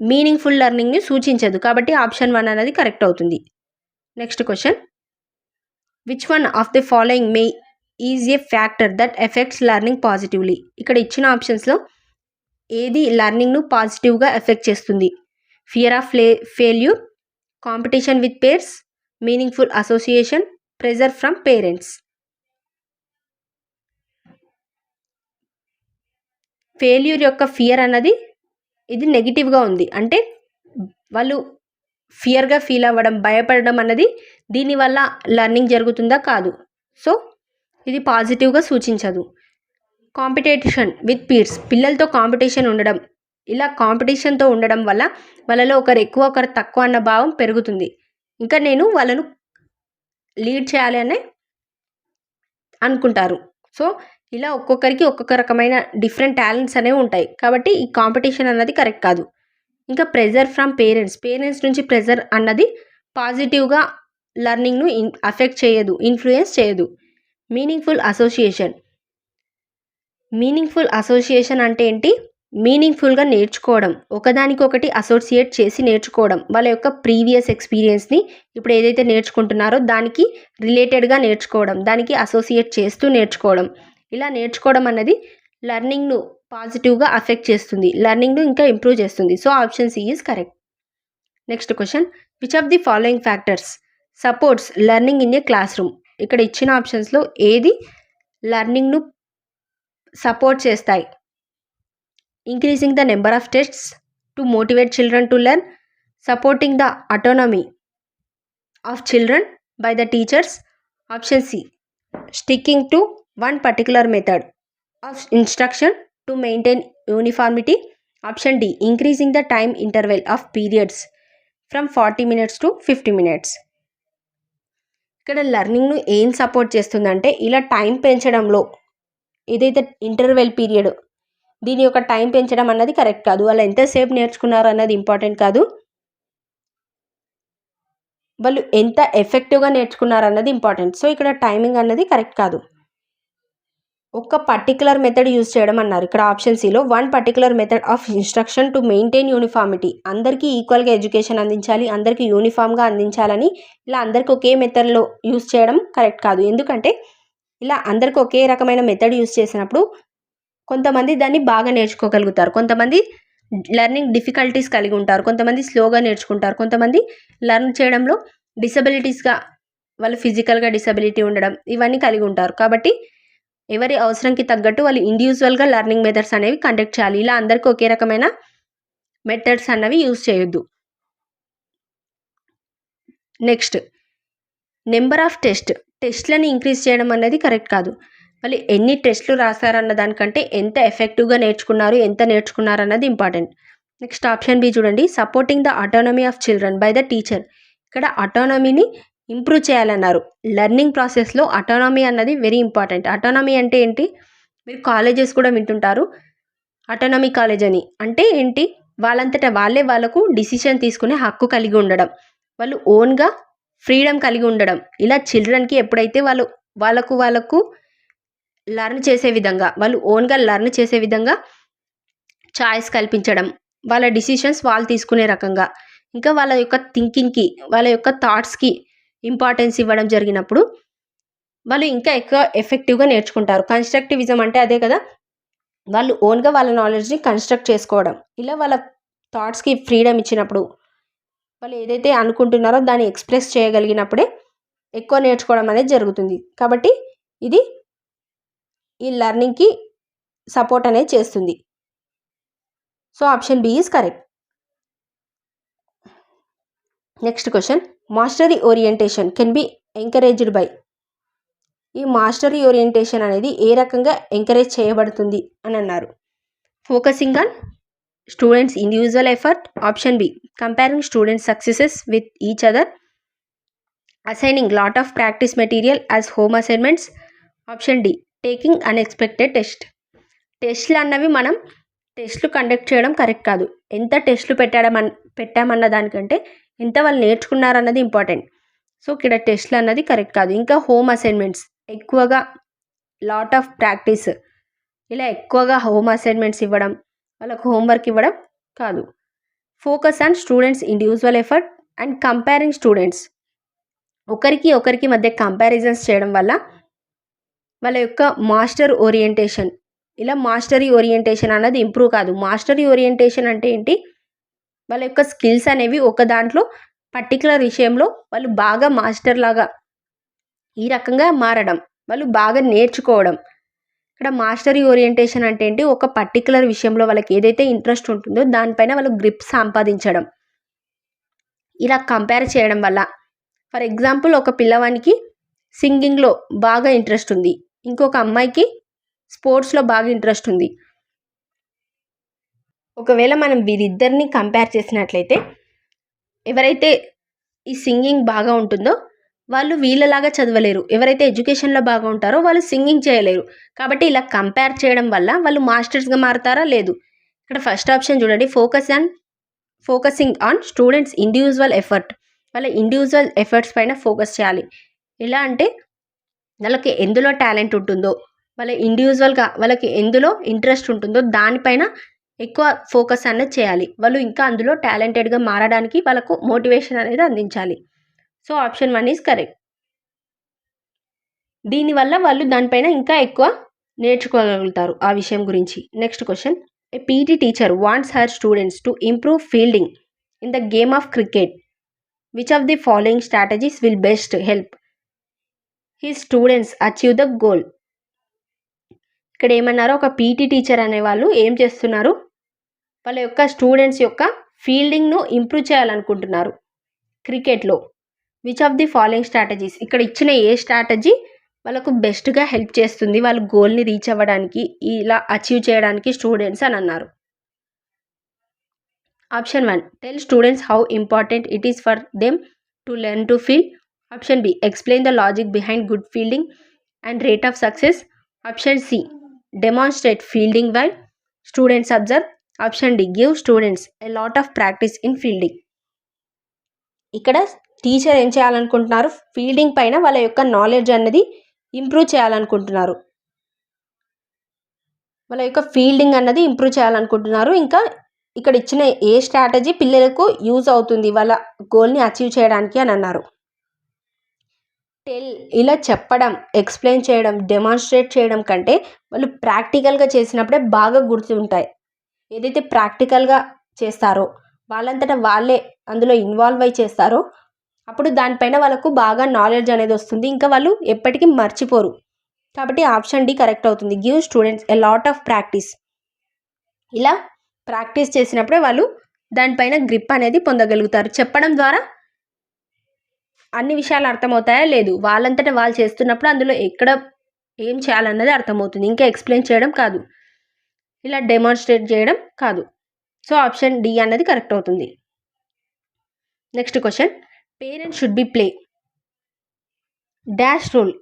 మీనింగ్ఫుల్ లెర్నింగ్ని సూచించదు. కాబట్టి ఆప్షన్ 1 అనేది కరెక్ట్ అవుతుంది. Next question, which one of the following May is a factor that effects learning positively? ఇక్కడ ఇచ్చిన ఆప్షన్స్లో ఏది లెర్నింగ్ను పాజిటివ్గా ఎఫెక్ట్ చేస్తుంది? Fear of failure, competition with pairs, meaningful association, pressure from parents. Failure యొక్క ఫియర్ అన్నది ఇది నెగిటివ్గా ఉంది, అంటే వాళ్ళు ఫియర్గా ఫీల్ అవ్వడం, భయపడడం అన్నది దీనివల్ల లెర్నింగ్ జరుగుతుందా? కాదు. సో ఇది పాజిటివ్గా సూచించదు. కాంపిటీషన్ విత్ పీర్స్, పిల్లలతో కాంపిటీషన్ ఉండడం, ఇలా కాంపిటీషన్తో ఉండడం వల్ల వాళ్ళలో ఒకరు ఎక్కువ ఒకరు తక్కువ అన్న భావం పెరుగుతుంది. ఇంకా నేను వాళ్ళను లీడ్ చేయాలి అని అనుకుంటారు. సో ఇలా ఒక్కొక్కరికి ఒక్కొక్క రకమైన డిఫరెంట్ టాలెంట్స్ అనేవి ఉంటాయి. కాబట్టి ఈ కాంపిటీషన్ అన్నది కరెక్ట్ కాదు. ఇంకా ప్రెజర్ ఫ్రమ్ పేరెంట్స్ నుంచి ప్రెజర్ అన్నది పాజిటివ్గా లెర్నింగ్ను అఫెక్ట్ చేయదు, ఇన్ఫ్లుయెన్స్ చేయదు. మీనింగ్ఫుల్ అసోసియేషన్ అంటే ఏంటి? మీనింగ్ఫుల్గా నేర్చుకోవడం, ఒకదానికొకటి అసోసియేట్ చేసి నేర్చుకోవడం, వాళ్ళ యొక్క ప్రీవియస్ ఎక్స్పీరియన్స్ని ఇప్పుడు ఏదైతే నేర్చుకుంటున్నారో దానికి రిలేటెడ్గా నేర్చుకోవడం, దానికి అసోసియేట్ చేస్తూ నేర్చుకోవడం. ఇలా నేర్చుకోవడం అన్నది లెర్నింగ్ను పాజిటివ్గా అఫెక్ట్ చేస్తుంది, లెర్నింగ్ను ఇంకా ఇంప్రూవ్ చేస్తుంది. So option C is correct. Next question, which of the following factors supports learning in a classroom? ఇక్కడ ఇచ్చిన ఆప్షన్స్లో ఏది లెర్నింగ్ను సపోర్ట్ చేస్తాయి? Increasing the number of tests to motivate children to learn, supporting the autonomy of children by the teachers, option C sticking to one particular method of instruction to maintain uniformity, option D increasing the time interval of periods from 40 minutes to 50 minutes. ఇక్కడ లెర్నింగ్ను ఏం support చేస్తుందంటే ఇలా time పెంచడంలో, ఏదైతే interval period దీని యొక్క time పెంచడం అన్నది కరెక్ట్ కాదు. వాళ్ళు ఎంతసేపు నేర్చుకున్నారు అన్నది ఇంపార్టెంట్ కాదు, వాళ్ళు ఎంత ఎఫెక్టివ్గా నేర్చుకున్నారు అన్నది ఇంపార్టెంట్. సో ఇక్కడ టైమింగ్ అన్నది కరెక్ట్ కాదు. ఒక పర్టికులర్ మెథడ్ యూజ్ చేయడం అన్నారు. ఇక్కడ ఆప్షన్ సిలో one particular method of instruction to maintain uniformity, అందరికీ ఈక్వల్గా ఎడ్యుకేషన్ అందించాలి, అందరికీ యూనిఫామ్గా అందించాలని ఇలా అందరికీ ఒకే మెథడ్లో యూజ్ చేయడం కరెక్ట్ కాదు. ఎందుకంటే ఇలా అందరికీ ఒకే రకమైన మెథడ్ యూజ్ చేసినప్పుడు కొంతమంది దాన్ని బాగా నేర్చుకోగలుగుతారు, కొంతమంది లెర్నింగ్ డిఫికల్టీస్ కలిగి ఉంటారు, కొంతమంది స్లోగా నేర్చుకుంటారు, కొంతమంది లెర్న్ చేయడంలో డిసబిలిటీస్గా, వాళ్ళు ఫిజికల్గా డిసబిలిటీ ఉండడం ఇవన్నీ కలిగి ఉంటారు. కాబట్టి ఎవరి అవసరంకి తగ్గట్టు వాళ్ళు ఇండివిజువల్గా లెర్నింగ్ మెథడ్స్ అనేవి కండక్ట్ చేయాలి. ఇలా అందరికీ ఒకే రకమైన మెథడ్స్ అన్నవి యూజ్ చేయొద్దు. నెక్స్ట్, నెంబర్ ఆఫ్ టెస్ట్లను ఇంక్రీజ్ చేయడం అనేది కరెక్ట్ కాదు. వాళ్ళు ఎన్ని టెస్టులు రాస్తారన్న దానికంటే ఎంత ఎఫెక్టివ్గా నేర్చుకున్నారు, ఎంత నేర్చుకున్నారు అన్నది ఇంపార్టెంట్. నెక్స్ట్ ఆప్షన్ బి చూడండి, supporting the autonomy of children by the teacher. ఇక్కడ అటానమీని ఇంప్రూవ్ చేయాలన్నారు. లెర్నింగ్ ప్రాసెస్లో అటానమీ అన్నది వెరీ ఇంపార్టెంట్. అటానమీ అంటే ఏంటి? మీరు కాలేజెస్ కూడా వింటుంటారు అటానమీ కాలేజ్ అని. అంటే ఏంటి? వాళ్ళంతటా వాళ్ళే వాళ్ళకు డిసిషన్ తీసుకునే హక్కు కలిగి ఉండడం, వాళ్ళు ఓన్గా ఫ్రీడమ్ కలిగి ఉండడం. ఇలా చిల్డ్రన్కి ఎప్పుడైతే వాళ్ళకు లెర్న్ చేసే విధంగా, వాళ్ళు ఓన్గా లెర్న్ చేసే విధంగా చాయిస్ కల్పించడం, వాళ్ళ డిసిషన్స్ వాళ్ళు తీసుకునే రకంగా, ఇంకా వాళ్ళ యొక్క థింకింగ్కి, వాళ్ళ యొక్క థాట్స్కి ఇంపార్టెన్స్ ఇవ్వడం జరిగినప్పుడు వాళ్ళు ఇంకా ఎక్కువ ఎఫెక్టివ్గా నేర్చుకుంటారు. కన్స్ట్రక్టివిజం అంటే అదే కదా, వాళ్ళు ఓన్గా వాళ్ళ నాలెడ్జ్ని కన్స్ట్రక్ట్ చేసుకోవడం. ఇలా వాళ్ళ థాట్స్కి ఫ్రీడమ్ ఇచ్చినప్పుడు, వాళ్ళు ఏదైతే అనుకుంటున్నారో దాన్ని ఎక్స్ప్రెస్ చేయగలిగినప్పుడే ఎక్కువ నేర్చుకోవడం అనేది జరుగుతుంది. కాబట్టి ఇది ఈ లెర్నింగ్కి సపోర్ట్ అనేది చేస్తుంది. So option B is correct. Next question, mastery orientation can be encouraged by. ఈ మాస్టరీ ఓరియంటేషన్ అనేది ఏ రకంగా ఎంకరేజ్ చేయబడుతుంది అని అన్నారు. Focusing on students individual effort. Option B comparing students successes with each other. Assigning lot of practice material as home assignments. Option D taking unexpected test. టెస్ట్లు అన్నవి మనం టెస్ట్లు కండక్ట్ చేయడం కరెక్ట్ కాదు. ఎంత టెస్ట్లు పెట్టామన్న దానికంటే ఎంత వాళ్ళు నేర్చుకున్నారన్నది ఇంపార్టెంట్. సో ఇక్కడ టెస్ట్లు అన్నది కరెక్ట్ కాదు. ఇంకా హోమ్ అసైన్మెంట్స్ ఎక్కువగా లాట్ ఆఫ్ ప్రాక్టీస్ ఇలా ఎక్కువగా హోమ్ అసైన్మెంట్స్ ఇవ్వడం, వాళ్ళకు హోంవర్క్ ఇవ్వడం కాదు. Focus on students individual effort and comparing students. ఒకరికి మధ్య కంపారిజన్స్ చేయడం వల్ల వాళ్ళ యొక్క మాస్టర్ ఓరియంటేషన్ ఇలా మాస్టరీ ఓరియంటేషన్ అన్నది ఇంప్రూవ్ కాదు. మాస్టరీ ఓరియంటేషన్ అంటే ఏంటి? వాళ్ళ యొక్క స్కిల్స్ అనేవి ఒక దాంట్లో పర్టికులర్ విషయంలో వాళ్ళు బాగా మాస్టర్ లాగా ఈ రకంగా మారడం, వాళ్ళు బాగా నేర్చుకోవడం. ఇక్కడ మాస్టరీ ఓరియంటేషన్ అంటే ఏంటి? ఒక పర్టికులర్ విషయంలో వాళ్ళకి ఏదైతే ఇంట్రెస్ట్ ఉంటుందో దానిపైన వాళ్ళు గ్రిప్ సంపాదించడం. ఇలా కంపేర్ చేయడం వల్ల ఫర్ ఎగ్జాంపుల్ ఒక పిల్లవానికి సింగింగ్లో బాగా ఇంట్రెస్ట్ ఉంది, ఇంకొక అమ్మాయికి స్పోర్ట్స్లో బాగా ఇంట్రెస్ట్ ఉంది. ఒకవేళ మనం వీరిద్దరిని కంపేర్ చేసినట్లయితే ఎవరైతే ఈ సింగింగ్ బాగా ఉంటుందో వాళ్ళు వీళ్ళలాగా చదవలేరు, ఎవరైతే ఎడ్యుకేషన్లో బాగా ఉంటారో వాళ్ళు సింగింగ్ చేయలేరు. కాబట్టి ఇలా కంపేర్ చేయడం వల్ల వాళ్ళు మాస్టర్స్గా మారుతారా? లేదు. ఇక్కడ ఫస్ట్ ఆప్షన్ చూడండి, focusing on students individual effort. వాళ్ళ ఇండివిజువల్ ఎఫర్ట్స్ పైన ఫోకస్ చేయాలి. ఎలా అంటే వాళ్ళకి ఎందులో టాలెంట్ ఉంటుందో, వాళ్ళ ఇండివిజువల్గా వాళ్ళకి ఎందులో ఇంట్రెస్ట్ ఉంటుందో దానిపైన ఎక్కువ ఫోకస్ అనేది చేయాలి. వాళ్ళు ఇంకా అందులో టాలెంటెడ్గా మారడానికి వాళ్ళకు మోటివేషన్ అనేది అందించాలి. So option 1 is correct. దీనివల్ల వాళ్ళు దానిపైన ఇంకా ఎక్కువ నేర్చుకోగలుగుతారు ఆ విషయం గురించి. Next question, A PT teacher wants her students to improve fielding in the game of cricket. Which of the following strategies will best help his students achieve the goal. ఇక్కడ ఏమన్నారో, ఒక పీటీ టీచర్ అనేవాళ్ళు ఏం చేస్తున్నారు, వాళ్ళ యొక్క students యొక్క ఫీల్డింగ్ను improve చేయాలనుకుంటున్నారు క్రికెట్లో. Which of the following strategies, ఇక్కడ ఇచ్చిన ఏ స్ట్రాటజీ వాళ్ళకు బెస్ట్గా హెల్ప్ చేస్తుంది వాళ్ళ గోల్ని రీచ్ అవ్వడానికి, ఇలా అచీవ్ చేయడానికి స్టూడెంట్స్ అని అన్నారు. Option 1 tell students how important it is for them to learn to feel. Option B explain the logic behind good fielding and rate of success. Option C demonstrate fielding while students observe. Option D give students a lot of practice in fielding. ఇక్కడ teacher ఏం చేయాలనుకుంటున్నారు, fielding పైన వాళ్ళ యొక్క knowledge అన్నది improve చేయాలనుకుంటున్నారు, వాళ్ళ యొక్క ఫీల్డింగ్ అన్నది ఇంప్రూవ్ చేయాలనుకుంటున్నారు. ఇంకా ఇక్కడ ఇచ్చిన ఏ స్ట్రాటజీ పిల్లలకు యూజ్ అవుతుంది వాళ్ళ గోల్ని అచీవ్ చేయడానికి అని అన్నారు. ఇలా చెప్పడం, ఎక్స్ప్లెయిన్ చేయడం, డెమాన్స్ట్రేట్ చేయడం కంటే వాళ్ళు ప్రాక్టికల్గా చేసినప్పుడే బాగా గుర్తుంటాయి. ఏదైతే ప్రాక్టికల్గా చేస్తారో వాళ్ళంతటా వాళ్ళే అందులో ఇన్వాల్వ్ అయి చేస్తారో అప్పుడు దానిపైన వాళ్ళకు బాగా నాలెడ్జ్ అనేది వస్తుంది, ఇంకా వాళ్ళు ఎప్పటికీ మర్చిపోరు. కాబట్టి ఆప్షన్ డి కరెక్ట్ అవుతుంది. Give students a lot of practice. ఇలా ప్రాక్టీస్ చేసినప్పుడే వాళ్ళు దానిపైన గ్రిప్ అనేది పొందగలుగుతారు. చెప్పడం ద్వారా అన్ని విషయాలు అర్థమవుతాయా? లేదు. వాళ్ళంతటా వాళ్ళు చేస్తున్నప్పుడు అందులో ఎక్కడ ఏం చేయాలన్నది అర్థమవుతుంది, ఇంకా ఎక్స్ప్లెయిన్ చేయడం కాదు, ఇలా డెమాన్స్ట్రేట్ చేయడం కాదు. సో ఆప్షన్ డి అన్నది కరెక్ట్ అవుతుంది. Next question, parents should be play dash role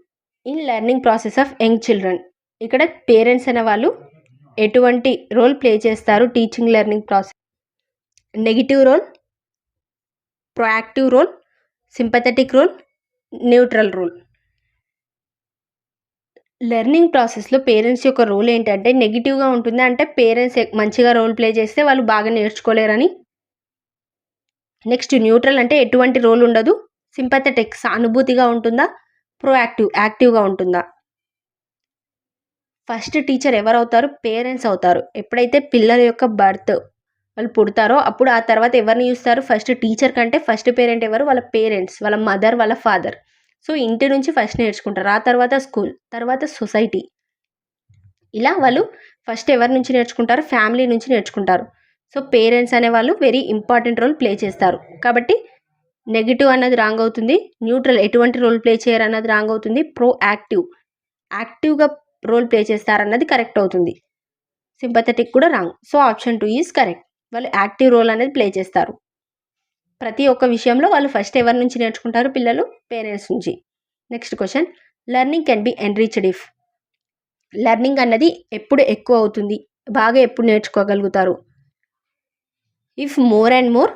in learning process of young children. ఇక్కడ పేరెంట్స్ అనే వాళ్ళు ఎటువంటి రోల్ ప్లే చేస్తారు teaching learning process? Negative role, proactive role, sympathetic role, neutral role. Learning ప్రాసెస్లో parents యొక్క role ఏంటంటే నెగిటివ్గా ఉంటుంది. అంటే పేరెంట్స్ మంచిగా రోల్ ప్లే చేస్తే వాళ్ళు బాగా నేర్చుకోలేరని. నెక్స్ట్ న్యూట్రల్ అంటే ఎటువంటి రోల్ ఉండదు. సింపథెటిక్ సానుభూతిగా ఉంటుందా, ప్రొయాక్టివ్ యాక్టివ్గా ఉంటుందా. ఫస్ట్ టీచర్ ఎవరు అవుతారు? పేరెంట్స్ అవుతారు. ఎప్పుడైతే పిల్లల యొక్క బర్త్ వాళ్ళు పుడతారో అప్పుడు ఆ తర్వాత ఎవరిని చూస్తారు? ఫస్ట్ టీచర్ కంటే ఫస్ట్ పేరెంట్ ఎవరు? వాళ్ళ పేరెంట్స్, వాళ్ళ మదర్, వాళ్ళ ఫాదర్. సో ఇంటి నుంచి ఫస్ట్ నేర్చుకుంటారు, ఆ తర్వాత స్కూల్, తర్వాత సొసైటీ. ఇలా వాళ్ళు ఫస్ట్ ఎవరి నుంచి నేర్చుకుంటారు? ఫ్యామిలీ నుంచి నేర్చుకుంటారు. సో పేరెంట్స్ అనేవాళ్ళు వెరీ ఇంపార్టెంట్ రోల్ ప్లే చేస్తారు. కాబట్టి నెగిటివ్ అన్నది రాంగ్ అవుతుంది. న్యూట్రల్ ఎటువంటి రోల్ ప్లే చేయరు అన్నది రాంగ్ అవుతుంది. ప్రో యాక్టివ్ యాక్టివ్గా రోల్ ప్లే చేస్తారన్నది కరెక్ట్ అవుతుంది. సింపథెటిక్ కూడా wrong. So option 2 is correct. వాళ్ళు యాక్టివ్ రోల్ అనేది ప్లే చేస్తారు. ప్రతి ఒక్క విషయంలో వాళ్ళు ఫస్ట్ ఎవరి నుంచి నేర్చుకుంటారు? పిల్లలు పేరెంట్స్ నుంచి. Next question, learning can be enriched if. Learning అన్నది ఎప్పుడు ఎక్కువ అవుతుంది, బాగా ఎప్పుడు నేర్చుకోగలుగుతారు? If more and more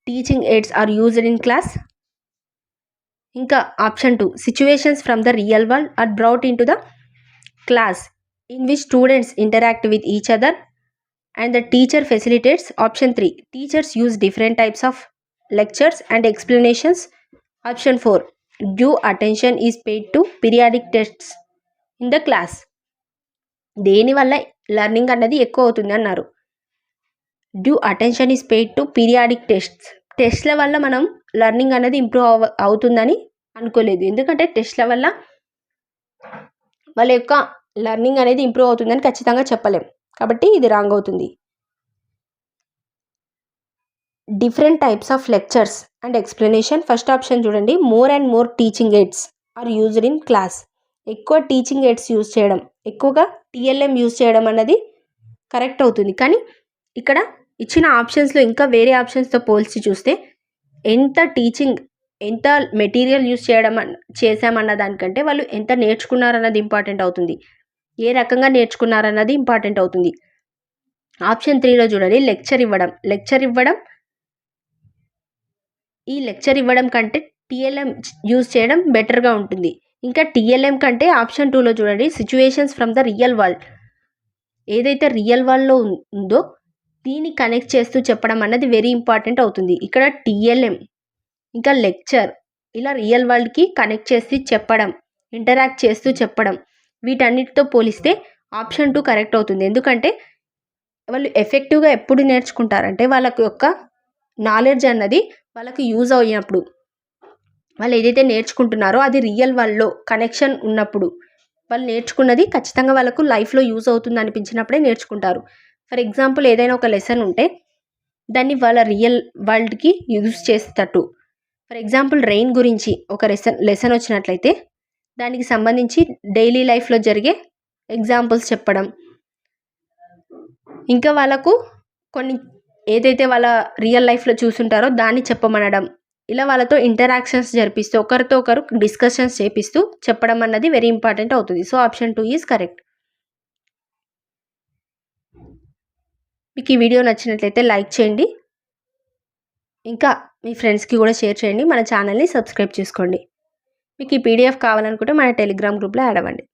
teaching aids are used in class. ఇంకా option 2, situations from the real world are brought in to the class in which students interact with each other and the teacher facilitates. Option 3, teachers use different types of lectures and explanations. Option 4, due attention is paid to periodic tests in the class. దేని వల్ల learning అన్నది ఎక్కువ అవుతుంది అన్నారు? Due attention is paid to periodic టెస్ట్ల వల్ల మనం learning అనేది ఇంప్రూవ్ అవుతుందని అనుకోలేదు. ఎందుకంటే టెస్ట్ల వల్ల వాళ్ళ యొక్క లెర్నింగ్ అనేది ఇంప్రూవ్ అవుతుందని ఖచ్చితంగా చెప్పలేం. కాబట్టి ఇది రాంగ్ అవుతుంది. Different types of lectures and explanation. First option చూడండి, more and more teaching aids are used in class. ఎక్కువ టీచింగ్ ఎయిడ్స్ యూజ్ చేయడం, ఎక్కువగా టీఎల్ఎం యూజ్ చేయడం అన్నది కరెక్ట్ అవుతుంది. కానీ ఇక్కడ ఇచ్చిన ఆప్షన్స్లో ఇంకా వేరే ఆప్షన్స్తో పోల్చి చూస్తే ఎంత మెటీరియల్ యూజ్ చేసామన్న దానికంటే వాళ్ళు ఎంత నేర్చుకున్నారన్నది ఇంపార్టెంట్ అవుతుంది. ఏ రకంగా నేర్చుకున్నారన్నది ఇంపార్టెంట్ అవుతుంది. ఆప్షన్ 3లో చూడండి, లెక్చర్ ఇవ్వడం ఈ లెక్చర్ ఇవ్వడం కంటే టీఎల్ఎం యూజ్ చేయడం బెటర్గా ఉంటుంది. ఇంకా టీఎల్ఎం కంటే ఆప్షన్ 2లో చూడండి, situations from the real world. ఏదైతే రియల్ వరల్డ్లో ఉందో దీన్ని కనెక్ట్ చేస్తూ చెప్పడం అన్నది వెరీ ఇంపార్టెంట్ అవుతుంది. ఇక్కడ టీఎల్ఎం ఇంకా లెక్చర్ ఇలా రియల్ వరల్డ్కి కనెక్ట్ చేసి చెప్పడం, ఇంటరాక్ట్ చేస్తూ చెప్పడం, వీటన్నిటితో పోలిస్తే ఆప్షన్ 2 కరెక్ట్ అవుతుంది. ఎందుకంటే వాళ్ళు ఎఫెక్టివ్గా ఎప్పుడు నేర్చుకుంటారంటే వాళ్ళకి యొక్క నాలెడ్జ్ అన్నది వాళ్ళకి యూజ్ అయినప్పుడు, వాళ్ళు ఏదైతే నేర్చుకుంటున్నారో అది రియల్ వరల్డ్లో కనెక్షన్ ఉన్నప్పుడు, వాళ్ళు నేర్చుకున్నది ఖచ్చితంగా వాళ్ళకు లైఫ్లో యూజ్ అవుతుంది అనిపించినప్పుడే నేర్చుకుంటారు. ఫర్ ఎగ్జాంపుల్ ఏదైనా ఒక లెసన్ ఉంటే దాన్ని వాళ్ళ రియల్ వరల్డ్కి యూజ్ చేసేటట్టు. ఫర్ ఎగ్జాంపుల్ రెయిన్ గురించి ఒక లెసన్ వచ్చినట్లయితే దానికి సంబంధించి డైలీ లైఫ్లో జరిగే ఎగ్జాంపుల్స్ చెప్పడం, ఇంకా వాళ్ళకు కొన్ని ఏదైతే వాళ్ళ రియల్ లైఫ్లో చూసుంటారో దాన్ని చెప్పమనడం, ఇలా వాళ్ళతో ఇంటరాక్షన్స్ జరిపిస్తూ ఒకరితో ఒకరు డిస్కషన్స్ చేపిస్తూ చెప్పడం అన్నది వెరీ ఇంపార్టెంట్ అవుతుంది. So option 2 is correct. మీకు ఈ వీడియో నచ్చినట్లయితే లైక్ చేయండి, ఇంకా మీ ఫ్రెండ్స్కి కూడా షేర్ చేయండి, మన ఛానల్ని సబ్స్క్రైబ్ చేసుకోండి. మీకు ఈ పీడిఎఫ్ కావాలనుకుంటే మన టెలిగ్రామ్ గ్రూప్లో యాడ్ అవ్వండి.